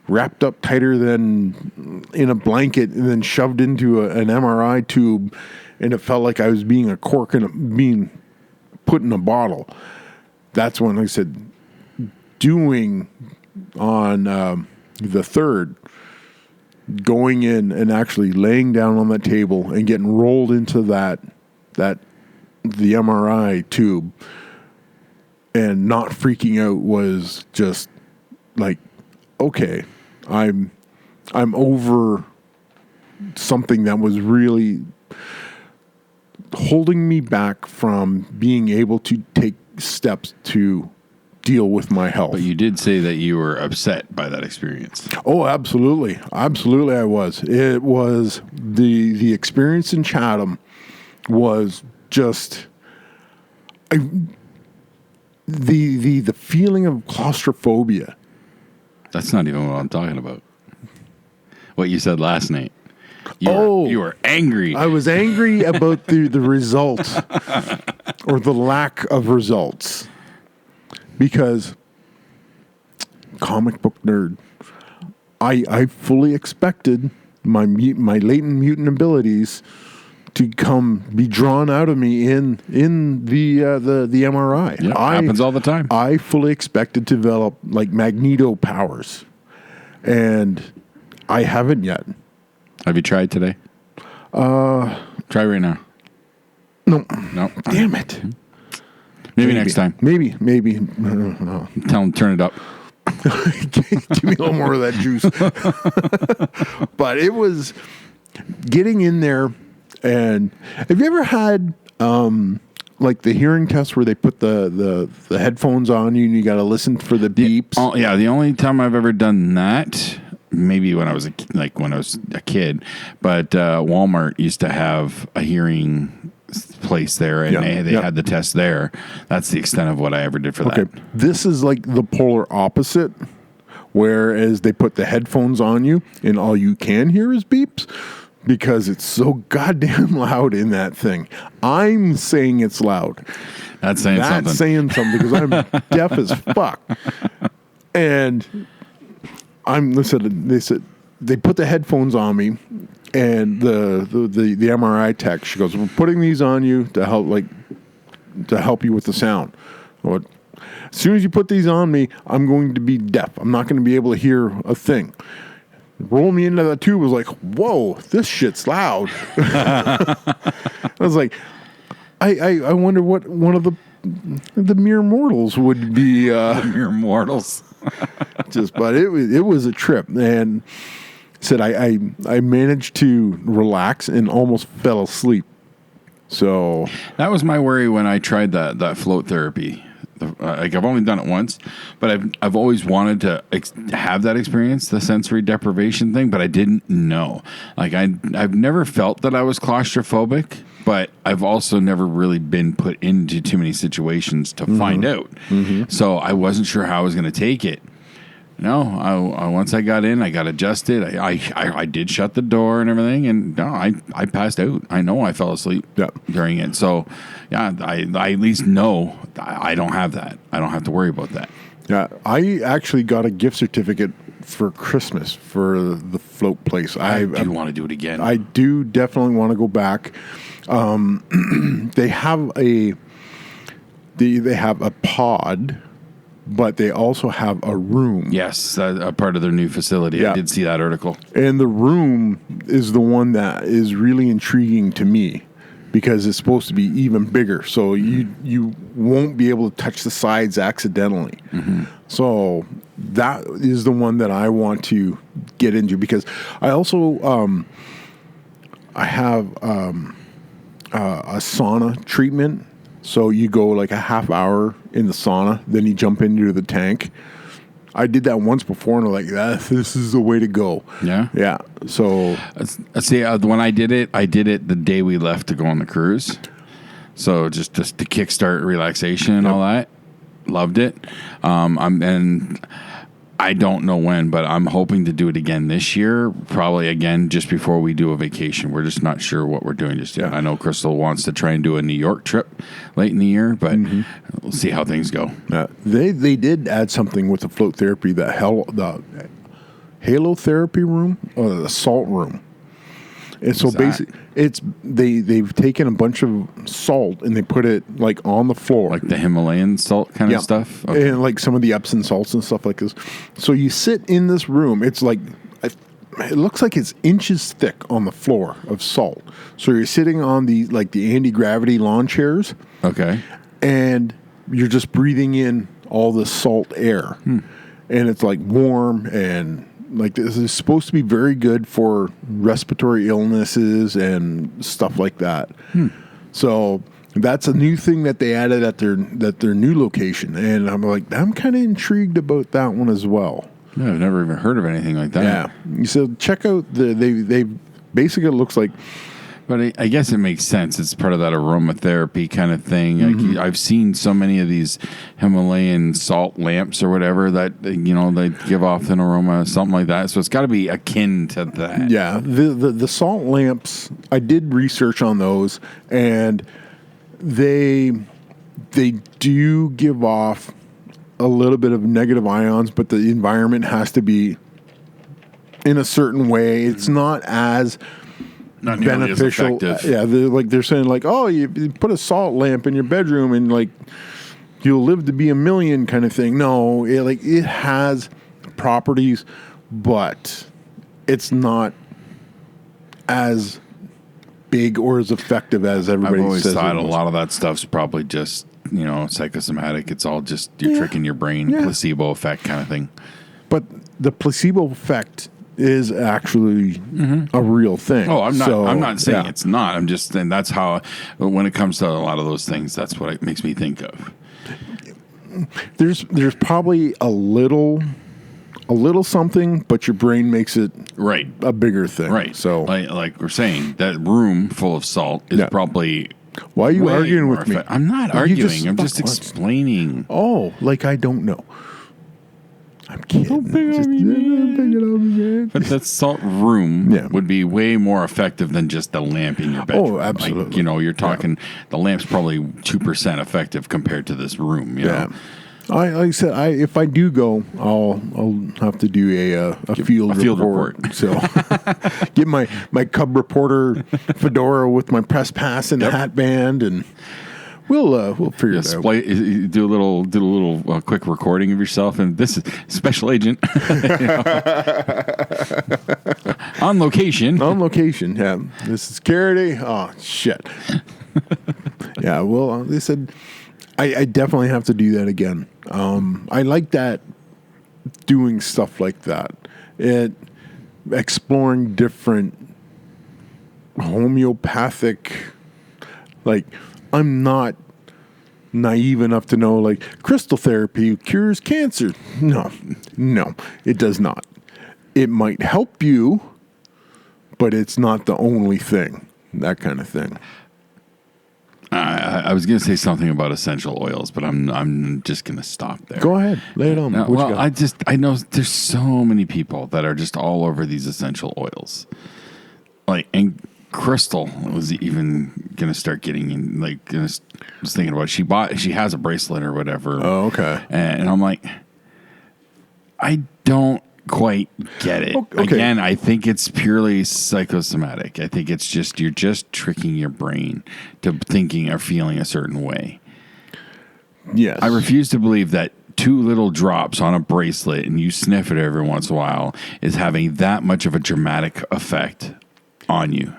wrapped up tighter than in a blanket and then shoved into an MRI tube, and it felt like I was being a cork and being put in a bottle. That's when I said, doing on the 3rd, going in and actually laying down on that table and getting rolled into the MRI tube and not freaking out was just like, okay, I'm over something that was really holding me back from being able to take steps to deal with my health. But you did say that you were upset by that experience. Oh, absolutely. Absolutely I was. It was the experience in Chatham was just the feeling of claustrophobia. That's not even what I'm talking about. What you said last night. You were angry. I was angry about the results or the lack of results, because comic book nerd, I fully expected my latent mutant abilities to be drawn out of me in the MRI. Yeah, happens all the time. I fully expected to develop like Magneto powers, and I haven't yet. Have you tried today? Try right now. No. Damn it. Maybe next time. Maybe. No. Tell him turn it up. Give me a little more of that juice. But it was getting in there. And have you ever had like the hearing test where they put the headphones on you and you got to listen for the beeps? The only time I've ever done that, maybe when I was a kid, but Walmart used to have a hearing place there, and they had the test there. That's the extent of what I ever did for that. This is like the polar opposite, whereas they put the headphones on you and all you can hear is beeps, because it's so goddamn loud in that thing. I'm saying it's loud. That's saying something because I'm deaf as fuck. And they said they put the headphones on me, and the MRI tech, she goes, "We're putting these on you to help you with the sound. As soon as you put these on me, I'm going to be deaf. I'm not going to be able to hear a thing." Roll me into that tube, was like, whoa, this shit's loud. I was like, I wonder what one of the mere mortals would be. Mere mortals. But it was a trip, and said I managed to relax and almost fell asleep. So that was my worry when I tried that float therapy. Like, I've only done it once, but I've always wanted to have that experience, the sensory deprivation thing, but I didn't know. Like, I've never felt that I was claustrophobic, but I've also never really been put into too many situations to find out. Mm-hmm. So I wasn't sure how I was going to take it. No, I once I got in, I got adjusted. I did shut the door and everything, and no, I passed out. I know I fell asleep during it. So, yeah, I at least know I don't have that. I don't have to worry about that. Yeah, I actually got a gift certificate for Christmas for the float place. I do want to do it again. I do definitely want to go back. They have a pod, but they also have a room. Yes, a part of their new facility. Yeah. I did see that article. And the room is the one that is really intriguing to me because it's supposed to be even bigger. So you won't be able to touch the sides accidentally. Mm-hmm. So that is the one that I want to get into because I also I have a sauna treatment. So you go like a half hour in the sauna, then you jump into the tank. I did that once before, and I'm like, this is the way to go. Yeah? Yeah. So... See, when I did it the day we left to go on the cruise. So just to kickstart relaxation and all that. Loved it. And I don't know when, but I'm hoping to do it again this year. Probably again just before we do a vacation. We're just not sure what we're doing just yet. Yeah. I know Crystal wants to try and do a New York trip late in the year, but we'll see how things go. They did add something with the float therapy, the halo therapy room or the salt room. And so basically, they've taken a bunch of salt and they put it like on the floor, like the Himalayan salt kind of stuff, and like some of the Epsom salts and stuff like this. So you sit in this room. It's like it looks like it's inches thick on the floor of salt. So you're sitting on the anti-gravity lawn chairs, and you're just breathing in all the salt air, and it's like warm and. Like this is supposed to be very good for respiratory illnesses and stuff like that. So that's a new thing that they added at their new location, and I'm like, I'm kind of intrigued about that one as well. Yeah, I've never even heard of anything like that. Yeah, so check out they basically it looks like. But I guess it makes sense. It's part of that aromatherapy kind of thing. Mm-hmm. I've seen so many of these Himalayan salt lamps or whatever that, they give off an aroma, something like that. So it's got to be akin to that. Yeah. The salt lamps, I did research on those, and they do give off a little bit of negative ions, but the environment has to be in a certain way. It's not as... Not beneficial. As they're saying oh, you put a salt lamp in your bedroom and you'll live to be 1,000,000 kind of thing. No, it has properties, but it's not as big or as effective as everybody says. I've always thought a lot of that stuff's probably just psychosomatic. It's all just you're tricking your brain, placebo effect kind of thing. But the placebo effect is actually a real thing. Oh, I'm not saying it's not. I'm just saying that's how, when it comes to a lot of those things, that's what it makes me think of. There's probably a little something, but your brain makes it a bigger thing. Right. So like we're saying, that room full of salt is probably. Why are you arguing with me? I'm not arguing. I'm just explaining. Oh, like I don't know. I'm kidding. Don't pick on me. But that salt room would be way more effective than just the lamp in your bedroom. Oh, absolutely. You're talking the lamp's probably 2% effective compared to this room. You know? Like I said, if I do go, I'll have to do a field report. So get my Cub Reporter fedora with my press pass and the hat band and. We'll figure it out. Do a little quick recording of yourself, and this is Special Agent on location. On location, yeah. This is Carity. Oh shit. Yeah. Well, they said I definitely have to do that again. I like that doing stuff like that. Exploring different homeopathic, I'm not naive enough to know crystal therapy cures cancer. No, it does not. It might help you, but it's not the only thing. That kind of thing. I was going to say something about essential oils, but I'm just going to stop there. Go ahead, lay it on. No, well, I know there's so many people that are just all over these essential oils. Like, and Crystal was even going to start getting in, like, was thinking about she has a bracelet or whatever. Oh, okay. And I'm like, I don't quite get it. Okay. Again, I think it's purely psychosomatic. I think it's just you're just tricking your brain to thinking or feeling a certain way. Yes. I refuse to believe that 2 little drops on a bracelet and you sniff it every once in a while is having that much of a dramatic effect on you.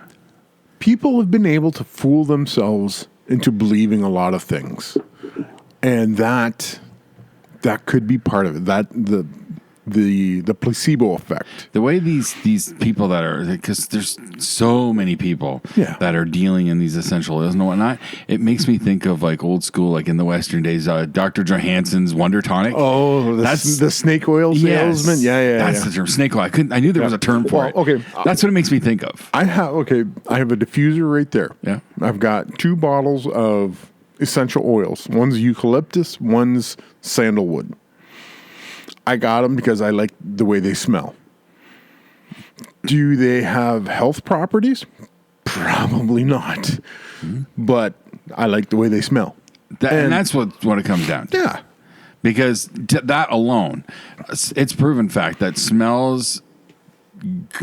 People have been able to fool themselves into believing a lot of things, and that could be part of it. That the placebo effect. The way these people that are, because there's so many people that are dealing in these essential oils and whatnot, it makes me think of like old school, like in the Western days, Dr. Johansson's Wonder Tonic. Oh, that's the snake oil salesman. Yeah. That's the term, snake oil. I knew there was a term for it. Okay, that's what it makes me think of. I have a diffuser right there. Yeah, I've got 2 bottles of essential oils. One's eucalyptus, one's sandalwood. I got them because I like the way they smell. Do they have health properties? Probably not. Mm-hmm. But I like the way they smell. And that's what it comes down to. Yeah. Because that alone, it's proven fact that smells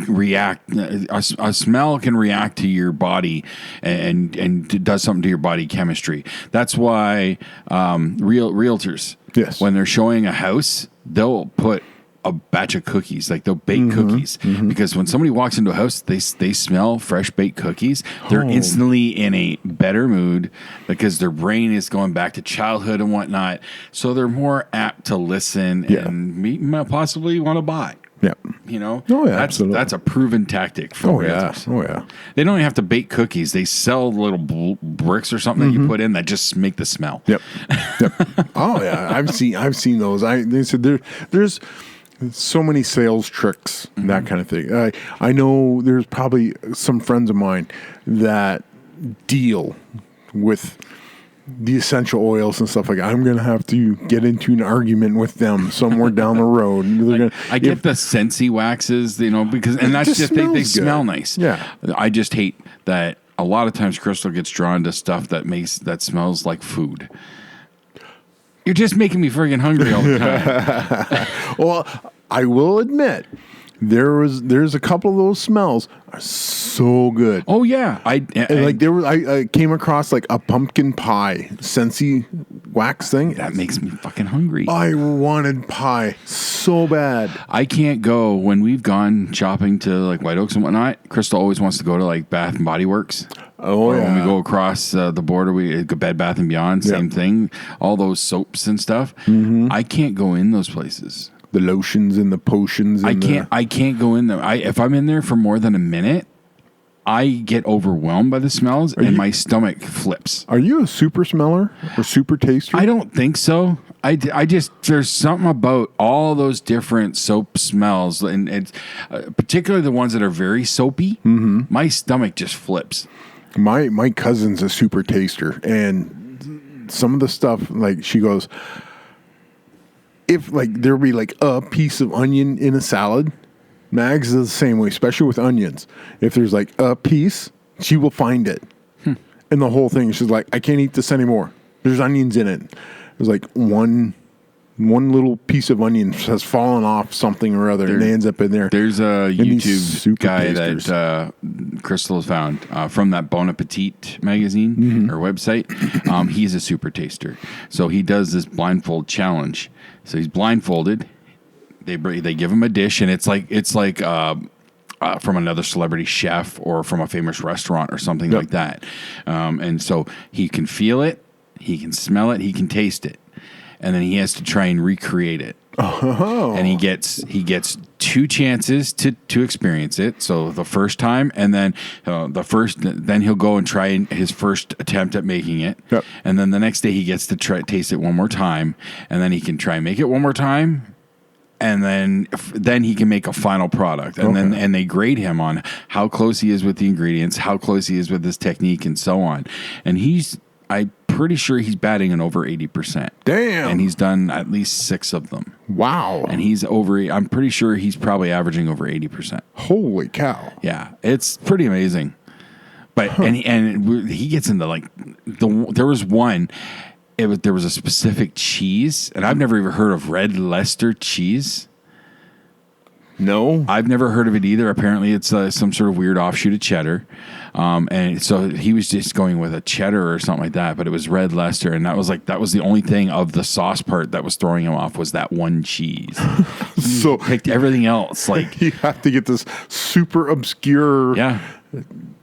react. A smell can react to your body and does something to your body chemistry. That's why realtors, when they're showing a house, they'll put a batch of cookies, like they'll bake cookies, because when somebody walks into a house, they smell fresh baked cookies. They're instantly in a better mood because their brain is going back to childhood and whatnot. So they're more apt to listen and possibly want to buy. Yeah. You know? Oh, yeah, absolutely. That's a proven tactic for realtors. Oh, yeah. They don't even have to bake cookies. They sell little bricks or something that you put in that just make the smell. Yep. Oh, yeah. I've seen those. They said there's so many sales tricks, that kind of thing. I know there's probably some friends of mine that deal with the essential oils and stuff like that. I'm going to have to get into an argument with them somewhere down the road. I get the Scentsy waxes, because that's just they smell nice. Yeah. I just hate that a lot of times Crystal gets drawn to stuff that smells like food. You're just making me friggin' hungry all the time. Well, I will admit, there's a couple of those smells are so good. Oh yeah, I came across like a pumpkin pie Scentsy wax thing. That makes me fucking hungry. I wanted pie so bad. I can't go when we've gone shopping to like White Oaks and whatnot. Crystal always wants to go to like Bath and Body Works. Oh yeah. When we go across the border, we go Bed Bath and Beyond. Same thing. All those soaps and stuff. I can't go in those places. The lotions and the potions. I can't go in there. If I'm in there for more than a minute, I get overwhelmed by the smells and my stomach flips. Are you a super smeller or super taster? I don't think so. I just there's something about all those different soap smells, and it's particularly the ones that are very soapy. My stomach just flips. My cousin's a super taster, and some of the stuff, like, she goes, if like there'll be like a piece of onion in a salad, Mags is the same way, especially with onions. If there's like a piece, she will find it. And the whole thing, she's like, I can't eat this anymore. There's onions in it. There's like one little piece of onion has fallen off something or other, and it ends up in there. There's a YouTube guy that Crystal has found from that Bon Appetit magazine or website. He's a super taster. So he does this blindfold challenge. So he's blindfolded. They give him a dish, and it's like from another celebrity chef or from a famous restaurant or something like that. And so he can feel it, he can smell it, he can taste it. And then he has to try and recreate it. Oh. And he gets 2 chances to experience it. So the first time, and then then he'll go and try his first attempt at making it. Yep. And then the next day he gets to taste it one more time, and then he can try and make it one more time. And then he can make a final product, and then they grade him on how close he is with the ingredients, how close he is with his technique, and so on. And I pretty sure he's batting an over 80%. Damn. And he's done at least 6 of them. Wow. And I'm pretty sure he's probably averaging over 80%. Holy cow. Yeah, it's pretty amazing. But and he gets into like there was one. There was a specific cheese, and I've never even heard of Red Leicester cheese. No, I've never heard of it either. Apparently, it's some sort of weird offshoot of cheddar. And so he was just going with a cheddar or something like that, but it was Red Leicester, and that was the only thing of the sauce part that was throwing him off was that one cheese. So picked everything else. Like you have to get this super obscure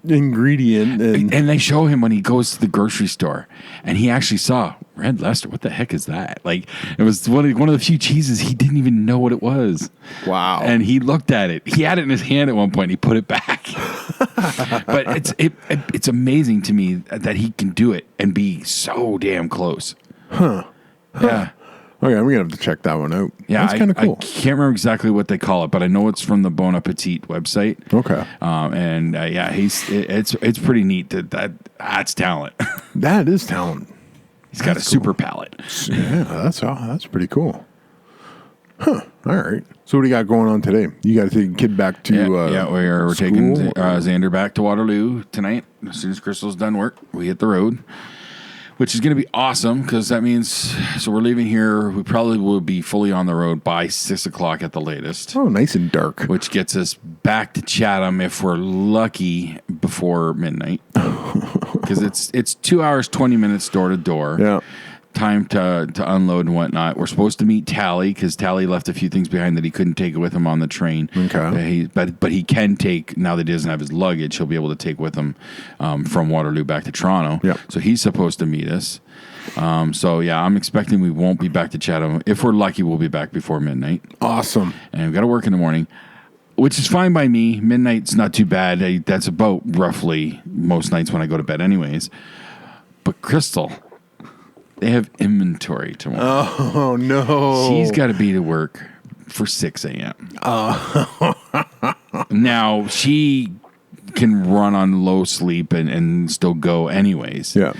ingredient, and they show him when he goes to the grocery store, and he actually saw Red Leicester. What the heck is that? Like it was one of the few cheeses he didn't even know what it was. Wow! And he looked at it. He had it in his hand at one point. And he put it back. But it's amazing to me that he can do it and be so damn close. Huh? Yeah. Okay, we're gonna have to check that one out. Yeah, that's kind of cool. I can't remember exactly what they call it, but I know it's from the Bon Appetit website. Okay. It's pretty neat. That's talent. That is talent. He's got a super palate. Yeah, that's pretty cool. Huh. All right. So what do you got going on today? You got to take a kid back to we're taking Xander back to Waterloo tonight. As soon as Crystal's done work, we hit the road, which is going to be awesome because that means we're leaving here. We probably will be fully on the road by 6:00 at the latest. Oh, nice and dark. Which gets us back to Chatham if we're lucky before midnight. Because it's 2 hours 20 minutes door to door. Yeah. Time to unload and whatnot. We're supposed to meet Tally because Tally left a few things behind that he couldn't take with him on the train. Okay. But he can take, now that he doesn't have his luggage, he'll be able to take with him from Waterloo back to Toronto. Yeah. So he's supposed to meet us. I'm expecting we won't be back to Chatham. If we're lucky, we'll be back before midnight. Awesome. And we've got to work in the morning, which is fine by me. Midnight's not too bad. That's about roughly most nights when I go to bed anyways. But Crystal, they have inventory tomorrow. Oh, no. She's got to be to work for 6 a.m. Now, she can run on low sleep and still go anyways. Yeah.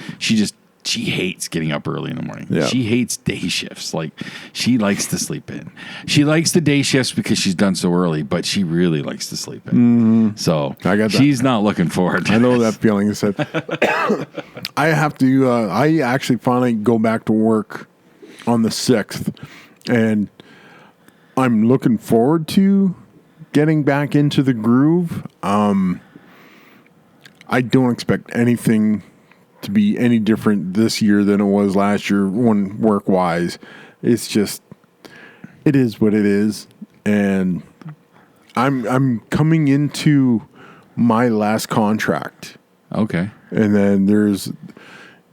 She hates getting up early in the morning. Yeah. She hates day shifts. Like, she likes to sleep in. She likes the day shifts because she's done so early, but she really likes to sleep in. Mm-hmm. So I got that. She's not looking forward to I know that feeling. I have to, I actually finally go back to work on the 6th, and I'm looking forward to getting back into the groove. I don't expect anything to be any different this year than it was last year when work-wise. It's just, it is what it is. And I'm coming into my last contract. Okay. And then there's,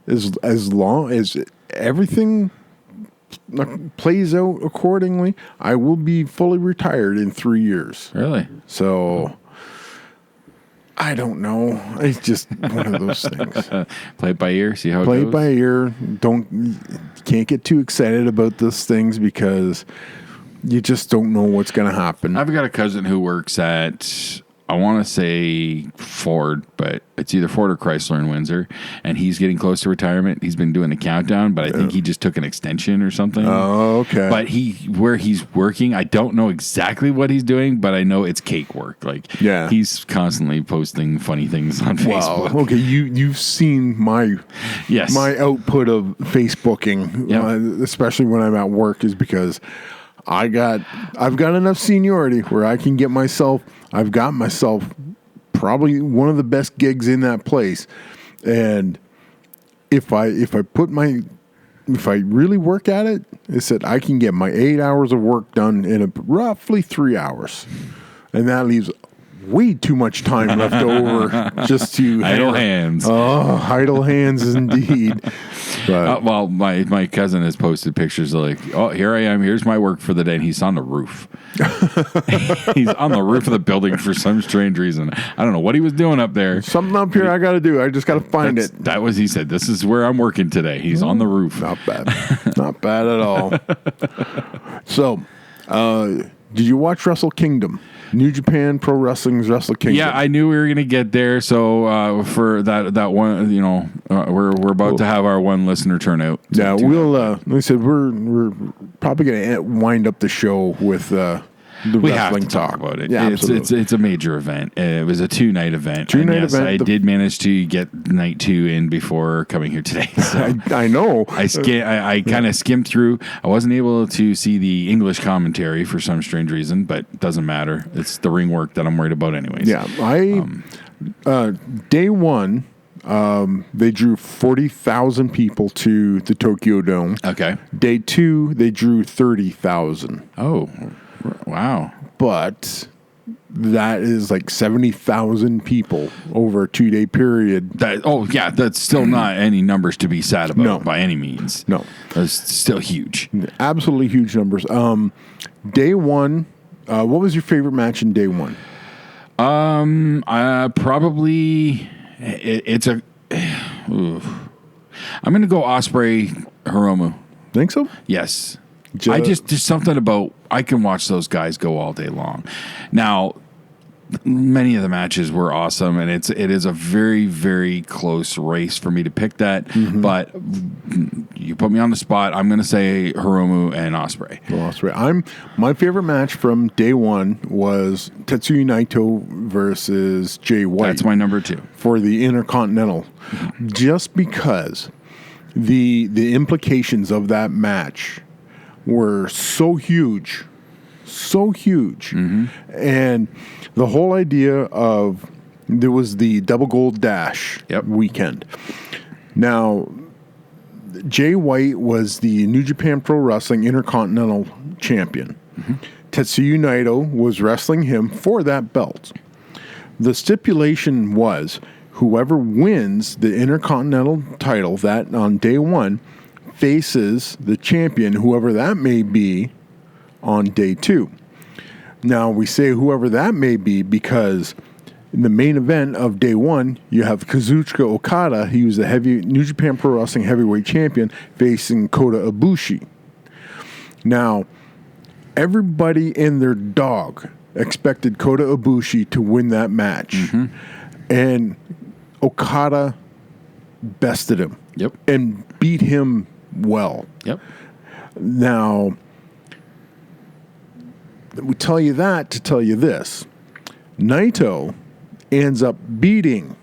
as long as everything plays out accordingly, I will be fully retired in 3 years. Really? So I don't know. It's just one of those things. Play it by ear, see how it goes. Play it by ear. Can't get too excited about those things because you just don't know what's going to happen. I've got a cousin who works at, I want to say Ford, but it's either Ford or Chrysler in Windsor, and he's getting close to retirement. He's been doing a countdown, but I think he just took an extension or something. Oh, okay. But where he's working, I don't know exactly what he's doing, but I know it's cake work. Like, he's constantly posting funny things on Facebook. Wow. Okay, you've seen my output of Facebooking, especially when I'm at work, is because I've got enough seniority where I can get myself. I've got myself probably one of the best gigs in that place, and if I really work at it, it's that I can get my 8 hours of work done in roughly 3 hours, and that leaves way too much time left over just to idle hands. Oh, idle hands indeed. But, well, my cousin has posted pictures of like, oh, here I am. Here's my work for the day, and he's on the roof. He's on the roof of the building for some strange reason. I don't know what he was doing up there. Something up here I got to do. I just got to find it. That was, he said, this is where I'm working today. He's on the roof. Not bad. Not bad at all. So, did you watch Wrestle Kingdom? New Japan Pro Wrestling's Wrestle Kingdom. Yeah, I knew we were going to get there. So for that one, we're about to have our one listener turnout. Yeah, we'll. Like I said, we're probably going to wind up the show with the we have wrestling to talk about it. Yeah, it's a major event. It was a 2-night event. Yes, I did manage to get night 2 in before coming here today. So I know. I kind of skimmed through. I wasn't able to see the English commentary for some strange reason, but it doesn't matter. It's the ring work that I'm worried about anyways. Yeah, day one, they drew 40,000 people to the Tokyo Dome. Okay. Day 2, they drew 30,000. Oh, wow. But that is like 70,000 people over a 2-day period. That's still not any numbers to be sad about by any means. No. That's still huge. Absolutely huge numbers. Day 1, what was your favorite match in day 1? Probably it's a. I'm going to go Osprey Hiromu. Think so? Yes. Just something about I can watch those guys go all day long. Now, many of the matches were awesome, and it is a very, very close race for me to pick that. Mm-hmm. But you put me on the spot. I'm going to say Hiromu and Osprey. Osprey. My favorite match from day 1 was Tetsuya Naito versus Jay White. That's my number 2 for the Intercontinental, just because the implications of that match were so huge, and the whole idea of there was the Double Gold Dash weekend. Now, Jay White was the New Japan Pro Wrestling Intercontinental Champion. Mm-hmm. Tetsuya Naito was wrestling him for that belt. The stipulation was whoever wins the Intercontinental title that on day 1 faces the champion, whoever that may be, on day 2. Now, we say whoever that may be because in the main event of day 1, you have Kazuchika Okada. He was the New Japan Pro Wrestling heavyweight champion facing Kota Ibushi. Now, everybody and their dog expected Kota Ibushi to win that match. Mm-hmm. And Okada bested him. And beat him well. Now, we tell you that to tell you this. Naito ends up beating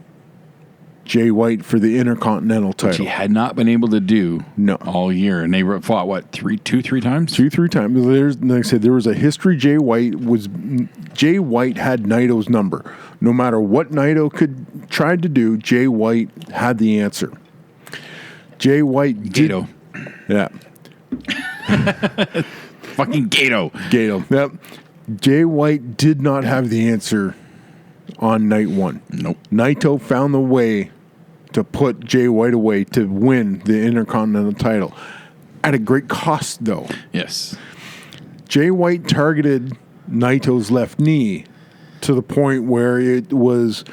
Jay White for the Intercontinental title. Which he had not been able to do all year. And they fought, what, three times? 3 times. Like I said, there was a history. Jay White had Naito's number. No matter what Naito tried to do, Jay White had the answer. Jay White Gato. Yeah. Fucking Gato. Yep. Jay White did not have the answer on night 1. Nope. Naito found the way to put Jay White away to win the Intercontinental title. At a great cost, though. Yes. Jay White targeted Naito's left knee to the point where it was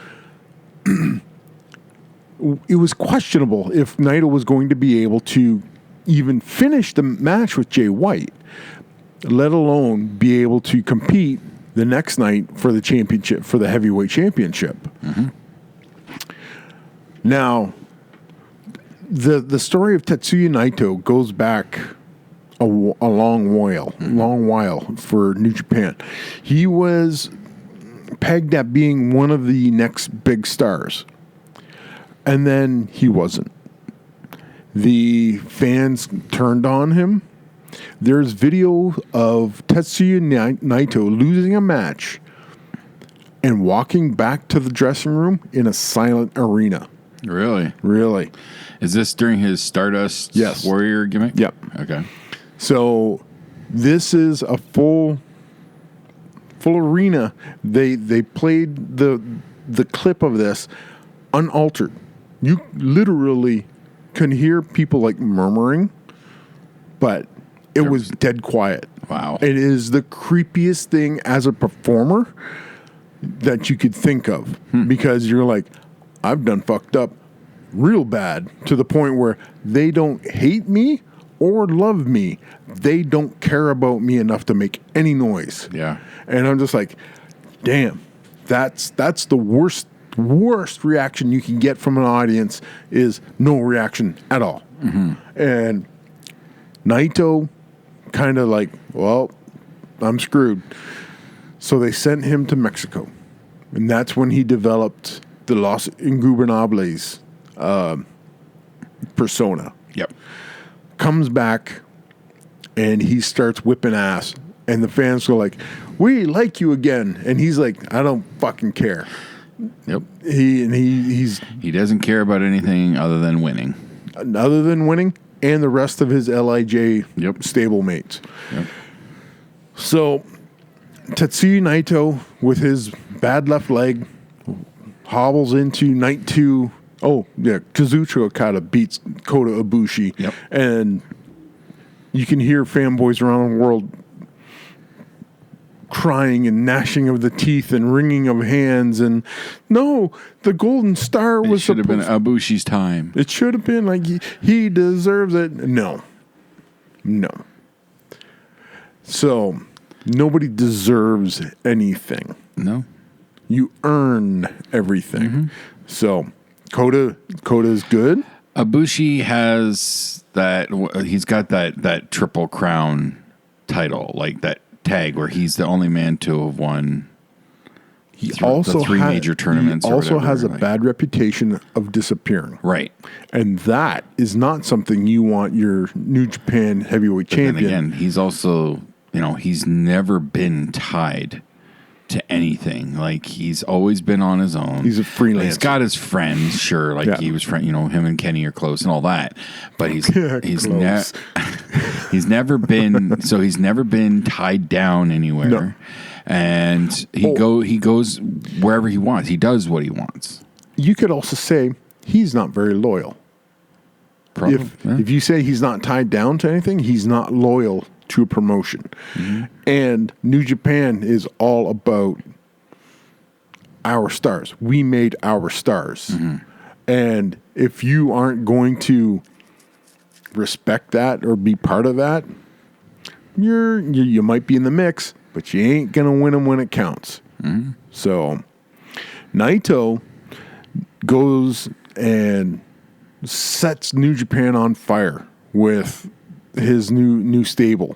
questionable if Naito was going to be able to even finish the match with Jay White, let alone be able to compete the next night for the championship, for the heavyweight championship. Mm-hmm. Now, the story of Tetsuya Naito goes back a long while for New Japan. He was pegged at being one of the next big stars, and then he wasn't. The fans turned on him. There's video of Tetsuya Naito losing a match and walking back to the dressing room in a silent arena. Really? Really. Is this during his Stardust Warrior gimmick? Yep. Okay. So this is a full arena. They played the clip of this unaltered. You literally can hear people like murmuring, but it was dead quiet. Wow. It is the creepiest thing as a performer that you could think of because you're like, I've done fucked up real bad to the point where they don't hate me or love me. They don't care about me enough to make any noise. Yeah. And I'm just like, damn, that's the worst reaction you can get from an audience is no reaction at all. And Naito kind of like, well, I'm screwed. So they sent him to Mexico. And that's when he developed the Los Ingobernables persona. Yep. Comes back and he starts whipping ass. And the fans go like, we like you again. And he's like, I don't fucking care. Yep. He doesn't care about anything other than winning. Other than winning and the rest of his LIJ stablemates. Yep. So Tetsuya Naito with his bad left leg hobbles into night 2. Oh, yeah, Kazuchika Okada beats Kota Ibushi. Yep. And you can hear fanboys around the world crying and gnashing of the teeth and wringing of hands. And no, the Golden Star was should have been Ibushi's time. It should have been like he deserves it. No. So nobody deserves anything. No. You earn everything. So Kota's good. Ibushi has that. He's got that Triple Crown title, like that tag where he's the only man to have won. He also the 3 major tournaments. He also has a like, bad reputation of disappearing. Right. And that is not something you want your New Japan heavyweight champion. Then again, he's also, he's never been tied to anything. Like, he's always been on his own. He's a freelancer. He's got his friends, sure. Like, he was him and Kenny are close and all that. But he's never been, so he's never been tied down anywhere. No. And he goes wherever he wants. He does what he wants. You could also say he's not very loyal. Probably, if you say he's not tied down to anything, he's not loyal to a promotion. And New Japan is all about our stars. We made our stars. And if you aren't going to respect that or be part of that, you might be in the mix, but you ain't going to win them when it counts. So Naito goes and sets New Japan on fire with his new stable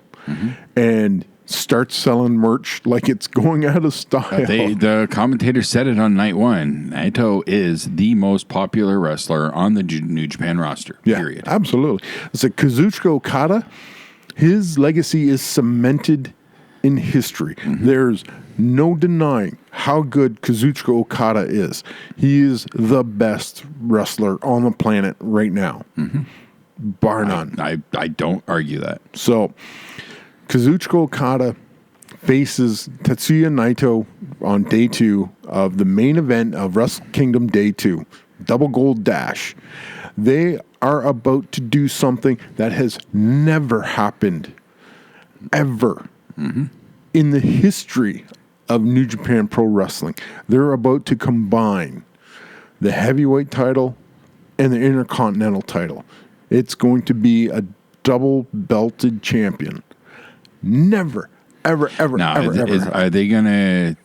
and starts selling merch like it's going out of style. The commentator said it on night 1. Naito is the most popular wrestler on the New Japan roster, period. Absolutely. It's like Kazuchika Okada, his legacy is cemented in history. There's no denying how good Kazuchika Okada is. He is the best wrestler on the planet right now. Bar none. I don't argue that. So, Kazuchika Okada faces Tetsuya Naito on day 2 of the main event of Wrestle Kingdom Day 2, Double Gold Dash. They are about to do something that has never happened, ever, in the history of New Japan Pro Wrestling. They're about to combine the heavyweight title and the Intercontinental title. It's going to be a double-belted champion. Never, ever. Are they going to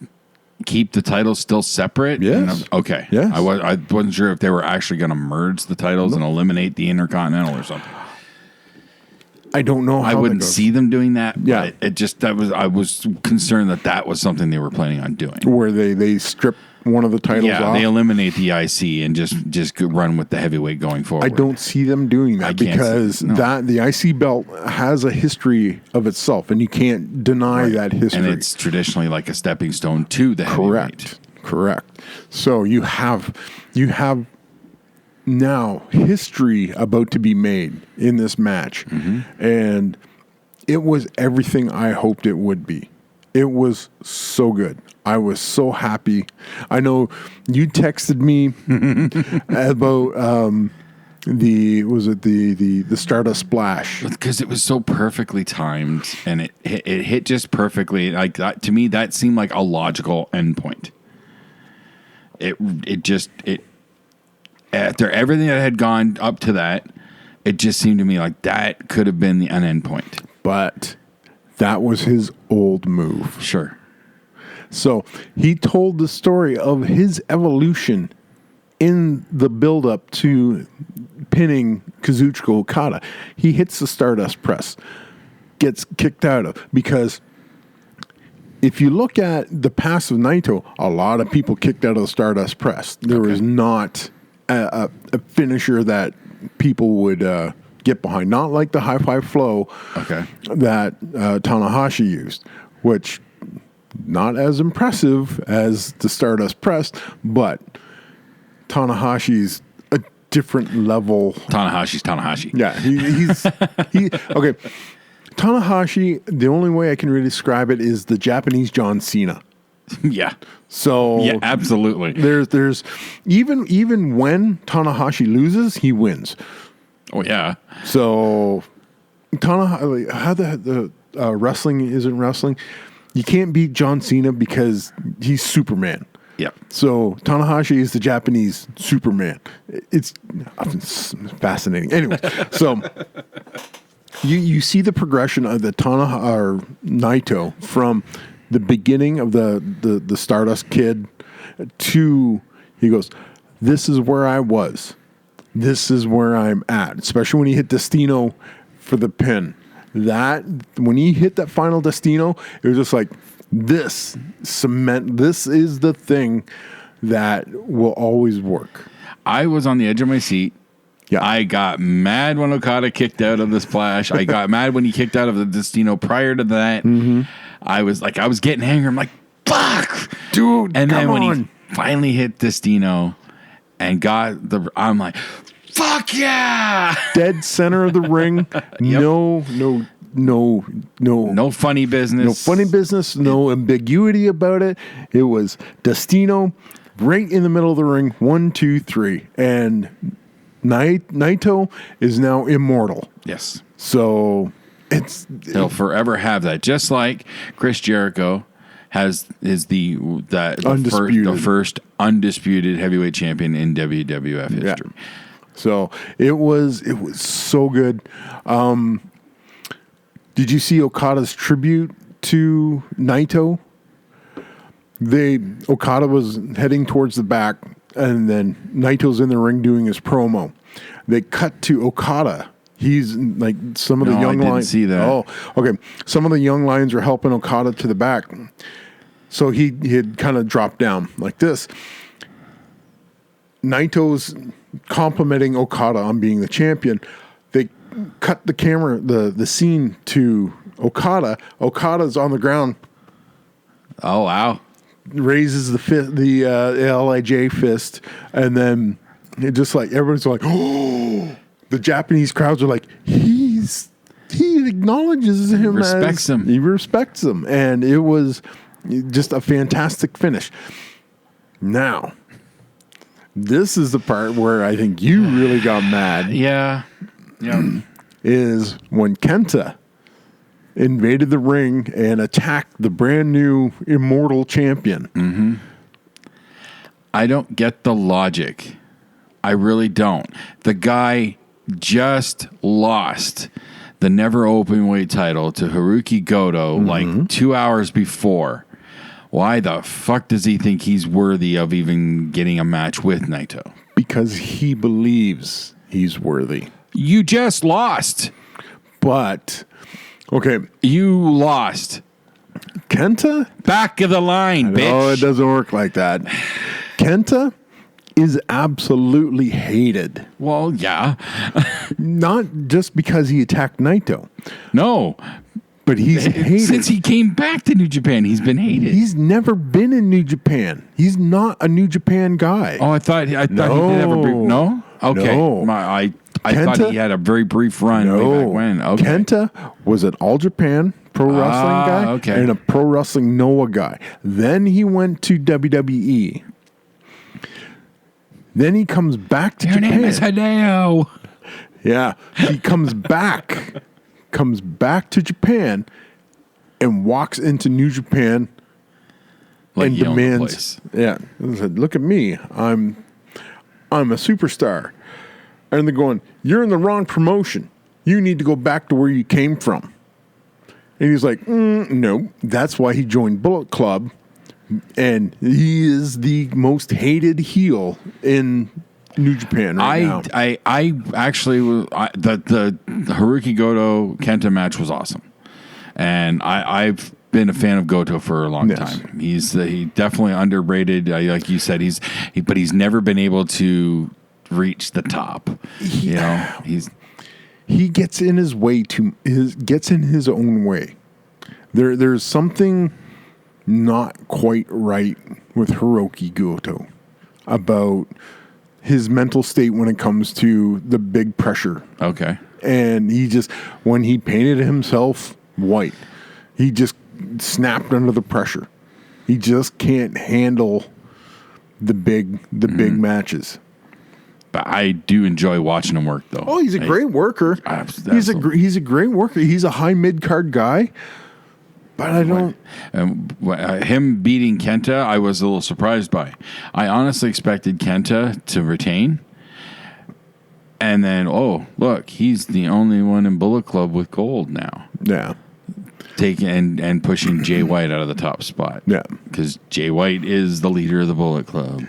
keep the titles still separate? Yes. Okay. Yes. I wasn't sure if they were actually going to merge the titles and eliminate the Intercontinental or something. I don't know how I wouldn't see them doing that. Yeah. But I was concerned that was something they were planning on doing. Where they strip one of the titles off. They eliminate the IC and just run with the heavyweight going forward. I don't see them doing that because the IC belt has a history of itself, and you can't deny that history. And it's traditionally like a stepping stone to the heavyweight. Correct. So you have now history about to be made in this match, and it was everything I hoped it would be. It was so good. I was so happy. I know you texted me about the Stardust Splash, because it was so perfectly timed and it hit just perfectly. Like that, to me, that seemed like a logical endpoint. After everything that had gone up to that, it just seemed to me like that could have been an endpoint. But that was his old move. Sure. So he told the story of his evolution in the build-up to pinning Kazuchika Okada. He hits the Stardust Press, gets kicked out of, because if you look at the past of Naito, a lot of people kicked out of the Stardust Press. There was not a finisher that people would get behind. Not like the high five flow that Tanahashi used, which not as impressive as the Stardust Press, but Tanahashi's a different level. Tanahashi's Tanahashi. Yeah, okay. Tanahashi, the only way I can really describe it is the Japanese John Cena. Yeah. So yeah, absolutely. There's even when Tanahashi loses, he wins. Oh yeah. So Tanahashi, how the wrestling isn't wrestling. You can't beat John Cena because he's Superman. Yep. So Tanahashi is the Japanese Superman. It's fascinating. Anyway, so you see the progression of the Naito from the beginning of the Stardust Kid to, he goes, this is where I was. This is where I'm at. Especially when he hit Destino for the pin. When he hit that final Destino, it was just like, this is the thing that will always work. I was on the edge of my seat. Yeah. I got mad when Okada kicked out of the splash. I got mad when he kicked out of the Destino prior to that. Mm-hmm. I was getting angry. I'm like, fuck, dude. And then when he finally hit Destino and I'm like, fuck yeah. Dead center of the ring. Yep. No funny business. No funny business. No ambiguity about it. It was Destino right in the middle of the ring. 1, 2, 3. And Naito is now immortal. Yes. So he'll forever have that. Just like Chris Jericho is the first undisputed heavyweight champion in WWF history. Yeah. So it was so good. Did you see Okada's tribute to Naito? Okada was heading towards the back, and then Naito's in the ring doing his promo. They cut to Okada. He's like some of the young lions. See that. Oh, okay. Some of the young lions are helping Okada to the back. So he had kind of dropped down like this. Naito's complimenting Okada on being the champion. They cut the camera, the scene to Okada. Okada's on the ground. Oh wow! Raises the LIJ fist, and then it just like everybody's like, oh! The Japanese crowds are like, he acknowledges him, he respects him, and it was just a fantastic finish. Now, this is the part where I think you really got mad. Yeah. Is when Kenta invaded the ring and attacked the brand new immortal champion. Mm-hmm. I don't get the logic. I really don't. The guy just lost the never openweight title to Hiroki Goto like 2 hours before. Why the fuck does he think he's worthy of even getting a match with Naito? Because he believes he's worthy. You just lost. But, okay. You lost. Kenta? Back of the line, bitch. No, it doesn't work like that. Kenta is absolutely hated. Well, yeah. Not just because he attacked Naito. No. But he's hated. Since he came back to New Japan, he's been hated. He's never been in New Japan. He's not a New Japan guy. Oh, I thought he did have a brief... No? Okay. No. I thought he had a very brief run way back when. Okay. Kenta was an All Japan pro wrestling guy and a pro wrestling Noah guy. Then he went to WWE. Then he comes back to Japan. Your name is Hideo. Yeah. He comes back to Japan and walks into New Japan and demands, look at me. I'm a superstar. And they're going, you're in the wrong promotion. You need to go back to where you came from. And he's like, no. That's why he joined Bullet Club, And he is the most hated heel in New Japan right now. I actually the Haruki Goto Kenta match was awesome, and I've been a fan of Goto for a long time. He definitely underrated. Like you said, but he's never been able to reach the top. He gets in his way gets in his own way. There's something not quite right with Hiroki Goto about his mental state when it comes to the big pressure. Okay. And when he painted himself white, he just snapped under the pressure. He just can't handle the big matches. But I do enjoy watching him work, though. Oh, he's a great worker. He's a great worker. He's a high mid-card guy. But I don't. Him beating Kenta, I was a little surprised by. I honestly expected Kenta to retain. And then, look, he's the only one in Bullet Club with gold now. Yeah. Taking and pushing Jay White out of the top spot. Yeah. Because Jay White is the leader of the Bullet Club.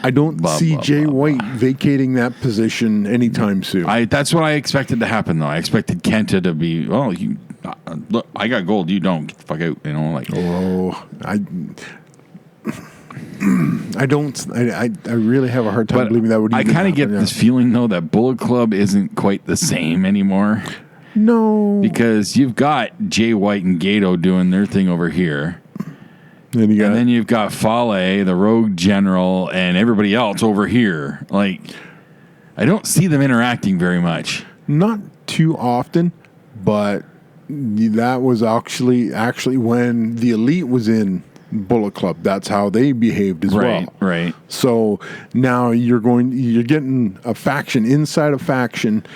I don't see Jay White vacating that position anytime soon. That's what I expected to happen, though. I expected Kenta to be, look, I got gold. You don't. Get the fuck out. I really have a hard time believing that would even I kind of get this feeling, though, that Bullet Club isn't quite the same anymore. No. Because you've got Jay White and Gato doing their thing over here. And then you've got Fale, the Rogue General, and everybody else over here. Like, I don't see them interacting very much. Not too often, but that was actually when the Elite was in Bullet Club. That's how they behaved as well. Right. So now you're getting a faction inside a faction,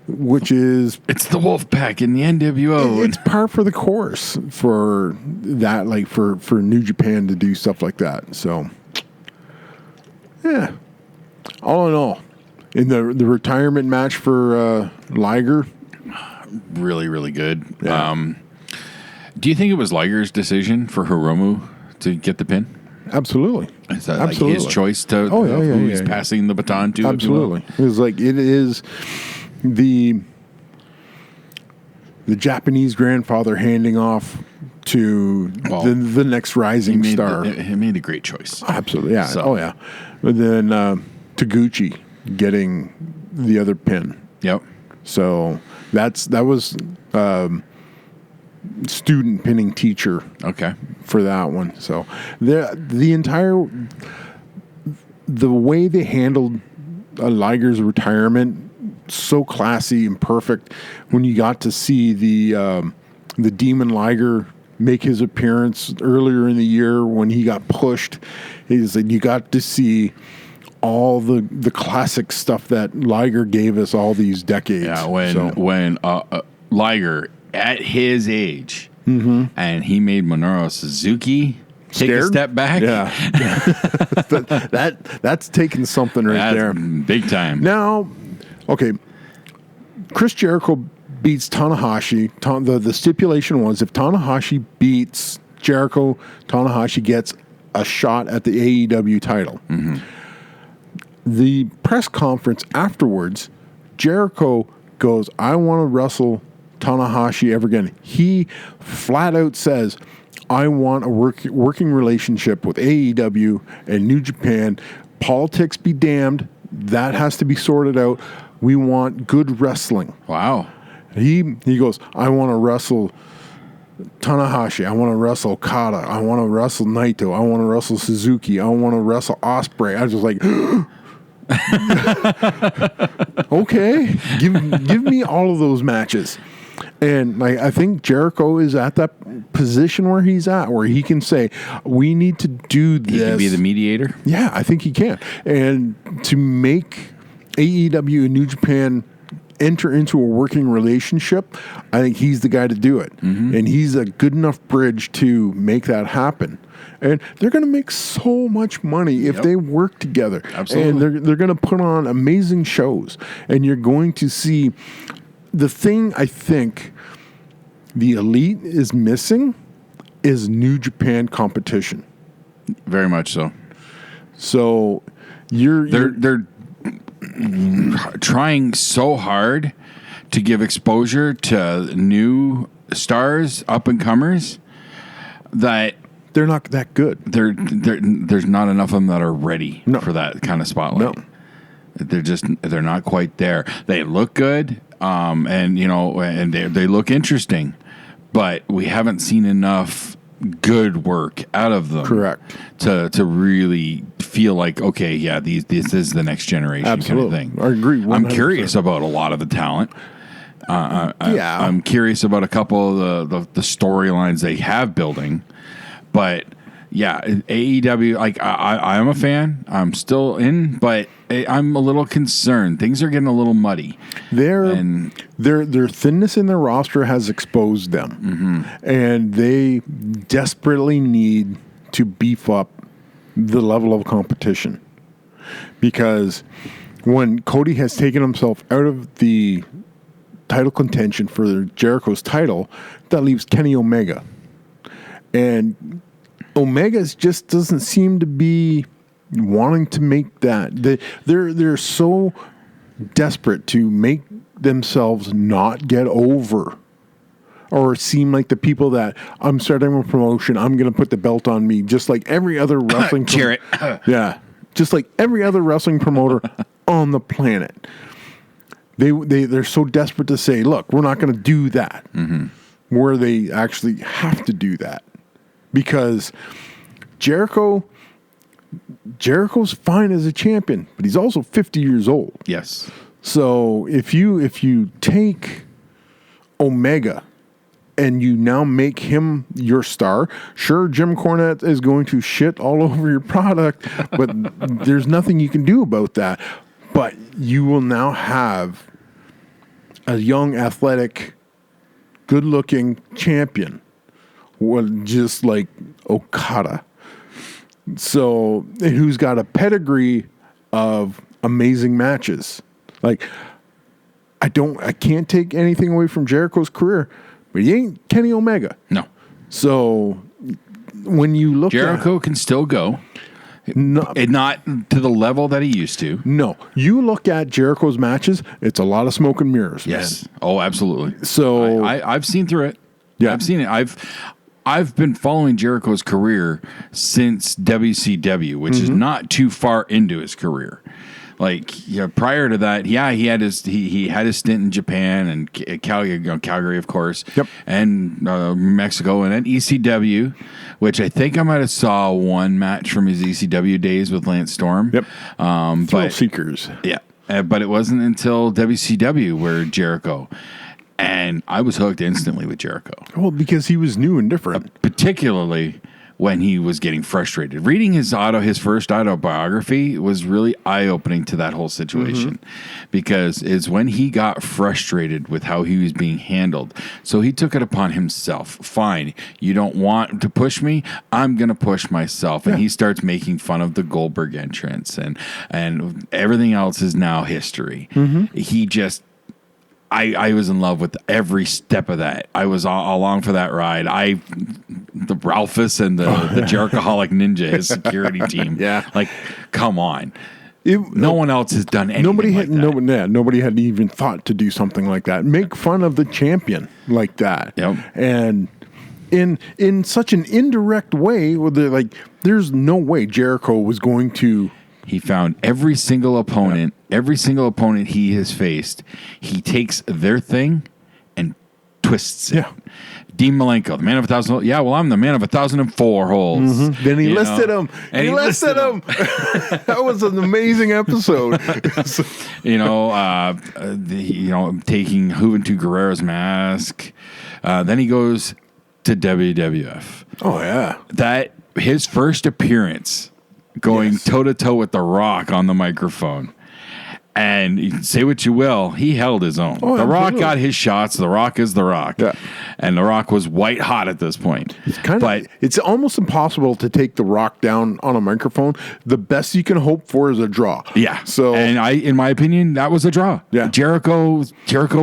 which is it's the Wolfpack in the NWO. It's par for the course for that, like for New Japan to do stuff like that. So, yeah. All in all, in the retirement match for Liger, really, really good. Yeah. Do you think it was Liger's decision for Hiromu to get the pin? Absolutely. Is that like his choice to who he's passing the baton to? Absolutely. It was like it is. The Japanese grandfather handing off to the next rising star. He made a great choice. Absolutely, yeah. So. But then Taguchi getting the other pin. Yep. So that was student pinning teacher. Okay. For that one. So the entire way they handled Liger's retirement. So classy and perfect when you got to see the Demon Liger make his appearance earlier in the year when he got pushed. Is that you got to see all the classic stuff that Liger gave us all these decades. Yeah, when Liger at his age and he made Minoru Suzuki take a step back. Yeah, that's taking something there, big time. Now. Okay, Chris Jericho beats Tanahashi. The stipulation was if Tanahashi beats Jericho, Tanahashi gets a shot at the AEW title. Mm-hmm. The press conference afterwards, Jericho goes, I want to wrestle Tanahashi ever again. He flat out says, I want a working relationship with AEW and New Japan. Politics be damned. That has to be sorted out. We want good wrestling. Wow. He goes, I want to wrestle Tanahashi. I want to wrestle Okada. I want to wrestle Naito. I want to wrestle Suzuki. I want to wrestle Ospreay. I was just like, okay, give me all of those matches. And I think Jericho is at that position where he's at, where he can say, we need to do this. He can be the mediator? Yeah, I think he can. And to make AEW and New Japan enter into a working relationship, I think he's the guy to do it. Mm-hmm. And he's a good enough bridge to make that happen. And they're going to make so much money if they work together. Absolutely. And they're going to put on amazing shows. And you're going to see the thing I think the Elite is missing is New Japan competition. Very much so. So They're trying so hard to give exposure to new stars, up and comers, that they're not that good. There's not enough of them that are ready for that kind of spotlight. No. They're not quite there. They look good, and they look interesting, but we haven't seen enough good work out of them. Correct. To really feel like, okay, yeah, this is the next generation. Absolutely. Kind of thing. I agree. 100%. I'm curious about a lot of the talent. I'm curious about a couple of the storylines they have building, but yeah, AEW. Like I am a fan. I'm still in, but I'm a little concerned. Things are getting a little muddy. Their thinness in their roster has exposed them, and they desperately need to beef up the level of competition, because when Cody has taken himself out of the title contention for Jericho's title, that leaves Kenny Omega, and Omega's just doesn't seem to be wanting to make that. They're so desperate to make themselves not get over or seem like the people that I'm starting a promotion, I'm going to put the belt on me, just like every other wrestling Jarrett. Yeah, just like every other wrestling promoter on the planet. They're so desperate to say, look, we're not going to do that, where they actually have to do that, because Jericho's fine as a champion, but he's also 50 years old. Yes. So if you take Omega and you now make him your star, sure, Jim Cornette is going to shit all over your product, but there's nothing you can do about that. But you will now have a young, athletic, good-looking champion, just like Okada. So, who's got a pedigree of amazing matches. Like, I can't take anything away from Jericho's career, but he ain't Kenny Omega. No. So, when you look Jericho can still go. Not to the level that he used to. No. You look at Jericho's matches, it's a lot of smoke and mirrors. Yes. Man. Oh, absolutely. So I've seen through it. Yeah. I've seen it. I've been following Jericho's career since WCW, which is not too far into his career. Like, prior to that, he had his stint in Japan and Calgary, of course, and Mexico, and then ECW, which I think I might have saw one match from his ECW days with Lance Storm. Yep. Thrill Seekers. Yeah, but it wasn't until WCW where Jericho, and I was hooked instantly with Jericho. Well, because he was new and different, particularly when he was getting frustrated. Reading his first autobiography was really eye-opening to that whole situation, because it's when he got frustrated with how he was being handled. So he took it upon himself. Fine, you don't want to push me, I'm going to push myself. And he starts making fun of the Goldberg entrance, and everything else is now history. He just... I was in love with every step of that. I was along for that ride. The Ralphus and the Jerichoholic Ninja, his security team. Yeah. Like, come on. No one else has done anything nobody like had, that. Nobody had even thought to do something like that. Make fun of the champion like that. Yep. And in such an indirect way, where there's no way Jericho was going to... He found every single opponent he has faced, he takes their thing and twists it. Yeah. Dean Malenko, the man of 1,000 holes. Yeah, well, I'm the man of 1,004 holes. Then he listed him. And he listed him. That was an amazing episode. Taking Juventud Guerrero's mask. Then he goes to WWF. Oh, yeah. That his first appearance going toe-to-toe with The Rock on the microphone. And you can say what you will, he held his own. Oh, The Rock absolutely. got his shots. The Rock is The Rock. Yeah. And The Rock was white hot at this point. It's almost impossible to take The Rock down on a microphone. The best you can hope for is a draw. Yeah. And in my opinion, that was a draw. Yeah. Jericho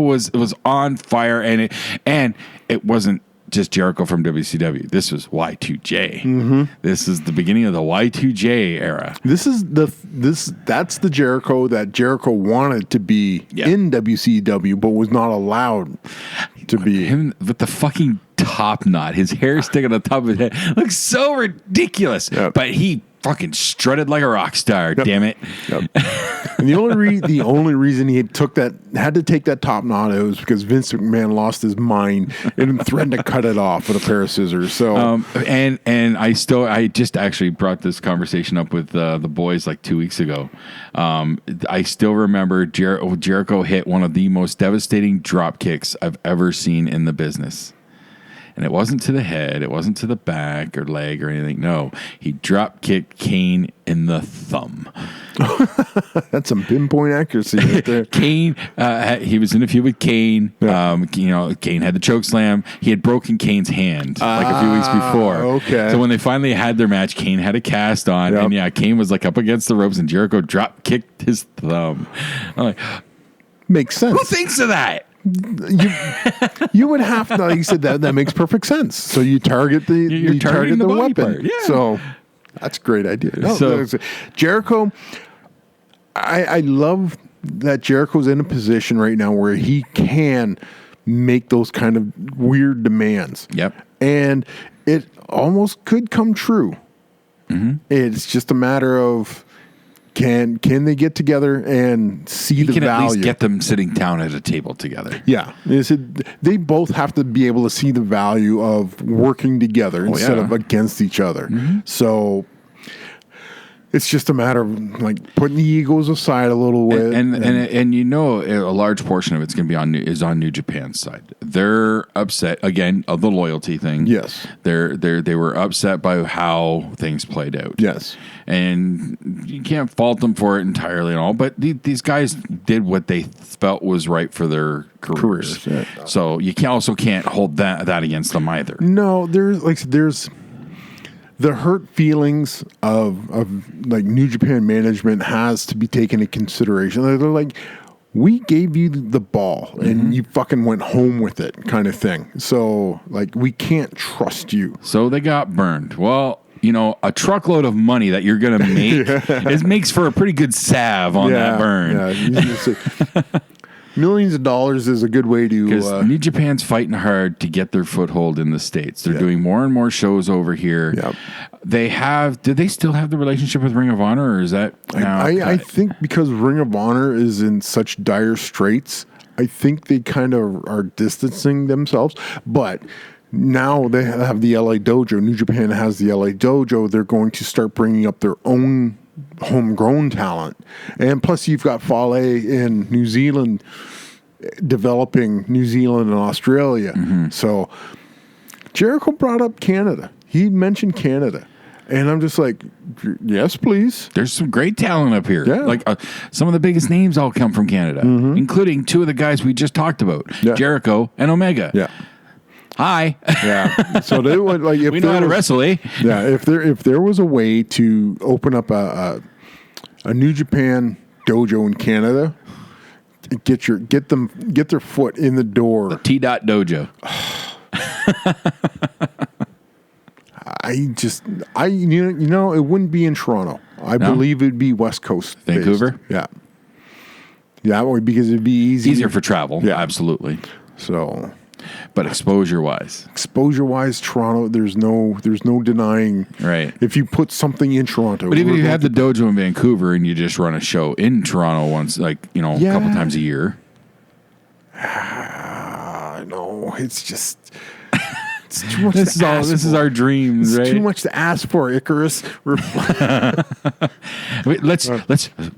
was on fire, and it wasn't just Jericho from WCW. This was Y2J. Mm-hmm. This is the beginning of the Y2J era. That's the Jericho that Jericho wanted to be in WCW, but was not allowed to be. Him with the fucking top knot, his hair sticking on the top of his head, looks so ridiculous. Yep. But he fucking strutted like a rock star. Yep. Damn it! Yep. And the only reason he had to take that top knot out was because Vince McMahon lost his mind and threatened to cut it off with a pair of scissors. So and I just actually brought this conversation up with the boys like 2 weeks ago. I still remember Jericho hit one of the most devastating drop kicks I've ever seen in the business. And it wasn't to the head, it wasn't to the back or leg or anything. No, he drop kicked Kane in the thumb. That's some pinpoint accuracy right there. Kane, he was in a feud with Kane. Yeah. Kane had the choke slam. He had broken Kane's hand like a few weeks before. Okay. So when they finally had their match, Kane had a cast on, and Kane was like up against the ropes, and Jericho drop kicked his thumb. I'm like, makes sense. who thinks of that? You would have to, like you said, that makes perfect sense. So you target the targeting the body weapon. part, yeah. So that's a great idea. No, So- Jericho, I love that Jericho's in a position right now where he can make those kind of weird demands. Yep. And it almost could come true. Mm-hmm. It's just a matter of can they get together and see He the can value. at least get them sitting down at a table together. Yeah. They both have to be able to see the value of working together instead of against each other. Mm-hmm. So it's just a matter of like putting the egos aside a little bit. And a large portion of it's going to be on New Japan's side. They're upset again of the loyalty thing. Yes. They were upset by how things played out. Yes. And you can't fault them for it entirely and all, but these guys did what they felt was right for their careers. Yeah. So you can't hold that against them either. No, there's the hurt feelings of like New Japan management has to be taken into consideration. They're like, we gave you the ball and you fucking went home with it, kind of thing. So like, we can't trust you. So they got burned. Well, a truckload of money that you're going to make makes for a pretty good salve on that burn. Yeah. Millions of dollars is a good way to... Because New Japan's fighting hard to get their foothold in the States. They're doing more and more shows over here. Yep. Do they still have the relationship with Ring of Honor, or is that now? I think because Ring of Honor is in such dire straits, I think they kind of are distancing themselves. But now they have the LA Dojo. New Japan has the LA Dojo. They're going to start bringing up their own homegrown talent. And plus you've got Fale in New Zealand developing New Zealand and Australia. Mm-hmm. So Jericho brought up Canada. He mentioned Canada. And I'm just like, yes, please. There's some great talent up here. Yeah. Like some of the biggest names all come from Canada, including two of the guys we just talked about, Jericho and Omega. Yeah. Hi. Yeah. So they would like if we know how to wrestle, eh? Yeah. If there was a way to open up a New Japan dojo in Canada, get their foot in the door. The T. Dojo. It wouldn't be in Toronto. I believe it'd be West Coast, Vancouver. Based. Yeah. Yeah, because it'd be easier for travel. Yeah, absolutely. So. But exposure-wise, Toronto, there's no denying. Right. If you put something in Toronto, but even if you have the dojo in Vancouver and you just run a show in Toronto once, a couple times a year. No, it's just. It's too much this is our dreams, right? It's too much to ask for, Icarus. Wait, let's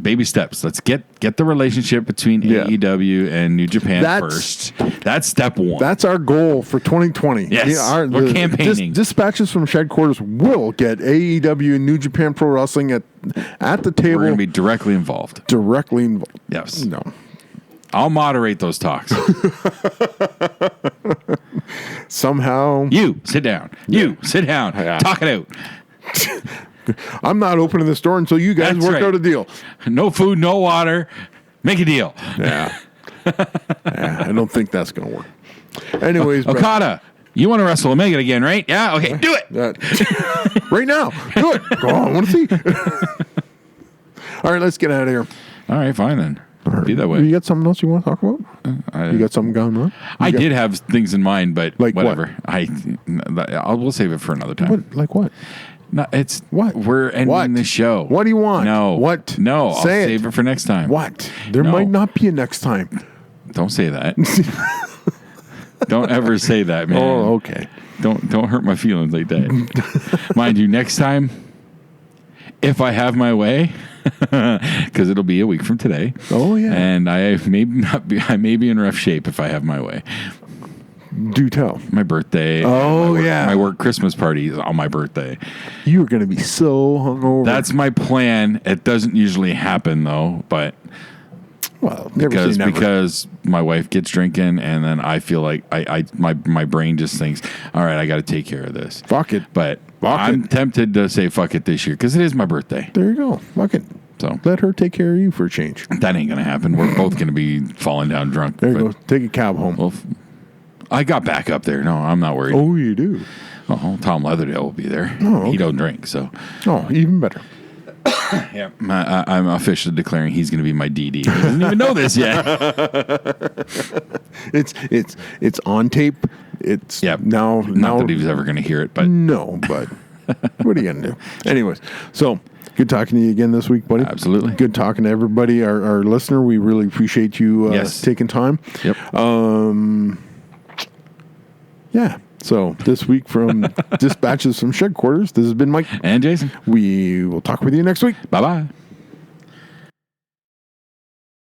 baby steps. Let's get the relationship between AEW and New Japan first. That's step one. That's our goal for 2020. Yes, we're campaigning. Dispatches from Shed Quarters will get AEW and New Japan Pro Wrestling at the table. We're going to be directly involved. Yes. No. I'll moderate those talks. Somehow. You sit down. Sit down. Yeah. Talk it out. I'm not opening this door until you guys work out a deal. No food, no water. Make a deal. Yeah. I don't think that's going to work. Anyways. Okada. You want to wrestle a Megan again, right? Yeah. Okay, do it. Right now. Do it. Go on. I want to see. All right, let's get out of here. All right, fine then. Right. Be that way. You got something else you want to talk about? You got something going on? I did have things in mind, but like whatever. We'll save it for another time. What? Like what? No, it's what? We're ending the show. What do you want? No. What? No. I'll Say save it for next time. What? There might not be a next time. Don't say that. Don't ever say that, man. Oh, okay. Don't hurt my feelings like that. Mind you, next time, if I have my way, because it'll be a week from today. Oh yeah. And I may be in rough shape if I have my way. Do tell. My birthday. Oh, my work Christmas party is on my birthday. You're going to be so hungover. That's my plan. It doesn't usually happen though, but because my wife gets drinking, and then I feel like my brain just thinks, all right, I got to take care of this. Fuck it. But I'm tempted to say fuck it this year because it is my birthday. There you go. Fuck it. So let her take care of you for a change. That ain't gonna happen. We're both gonna be falling down drunk. There you go. Take a cab home. Well, I got back up there. No, I'm not worried. Oh, you do? Oh, Tom Leatherdale will be there. Oh, okay. He don't drink, so. Oh, even better. Yeah, I'm officially declaring he's going to be my DD. He doesn't even know this yet. It's on tape. It's now. Not that he was ever going to hear it, but no. But what are you going to do? Anyways, so good talking to you again this week, buddy. Absolutely. Good talking to everybody, our listener. We really appreciate you taking time. Yep. Yeah. So this week from Dispatches from Shed Quarters, this has been Mike and Jason. We will talk with you next week. Bye-bye.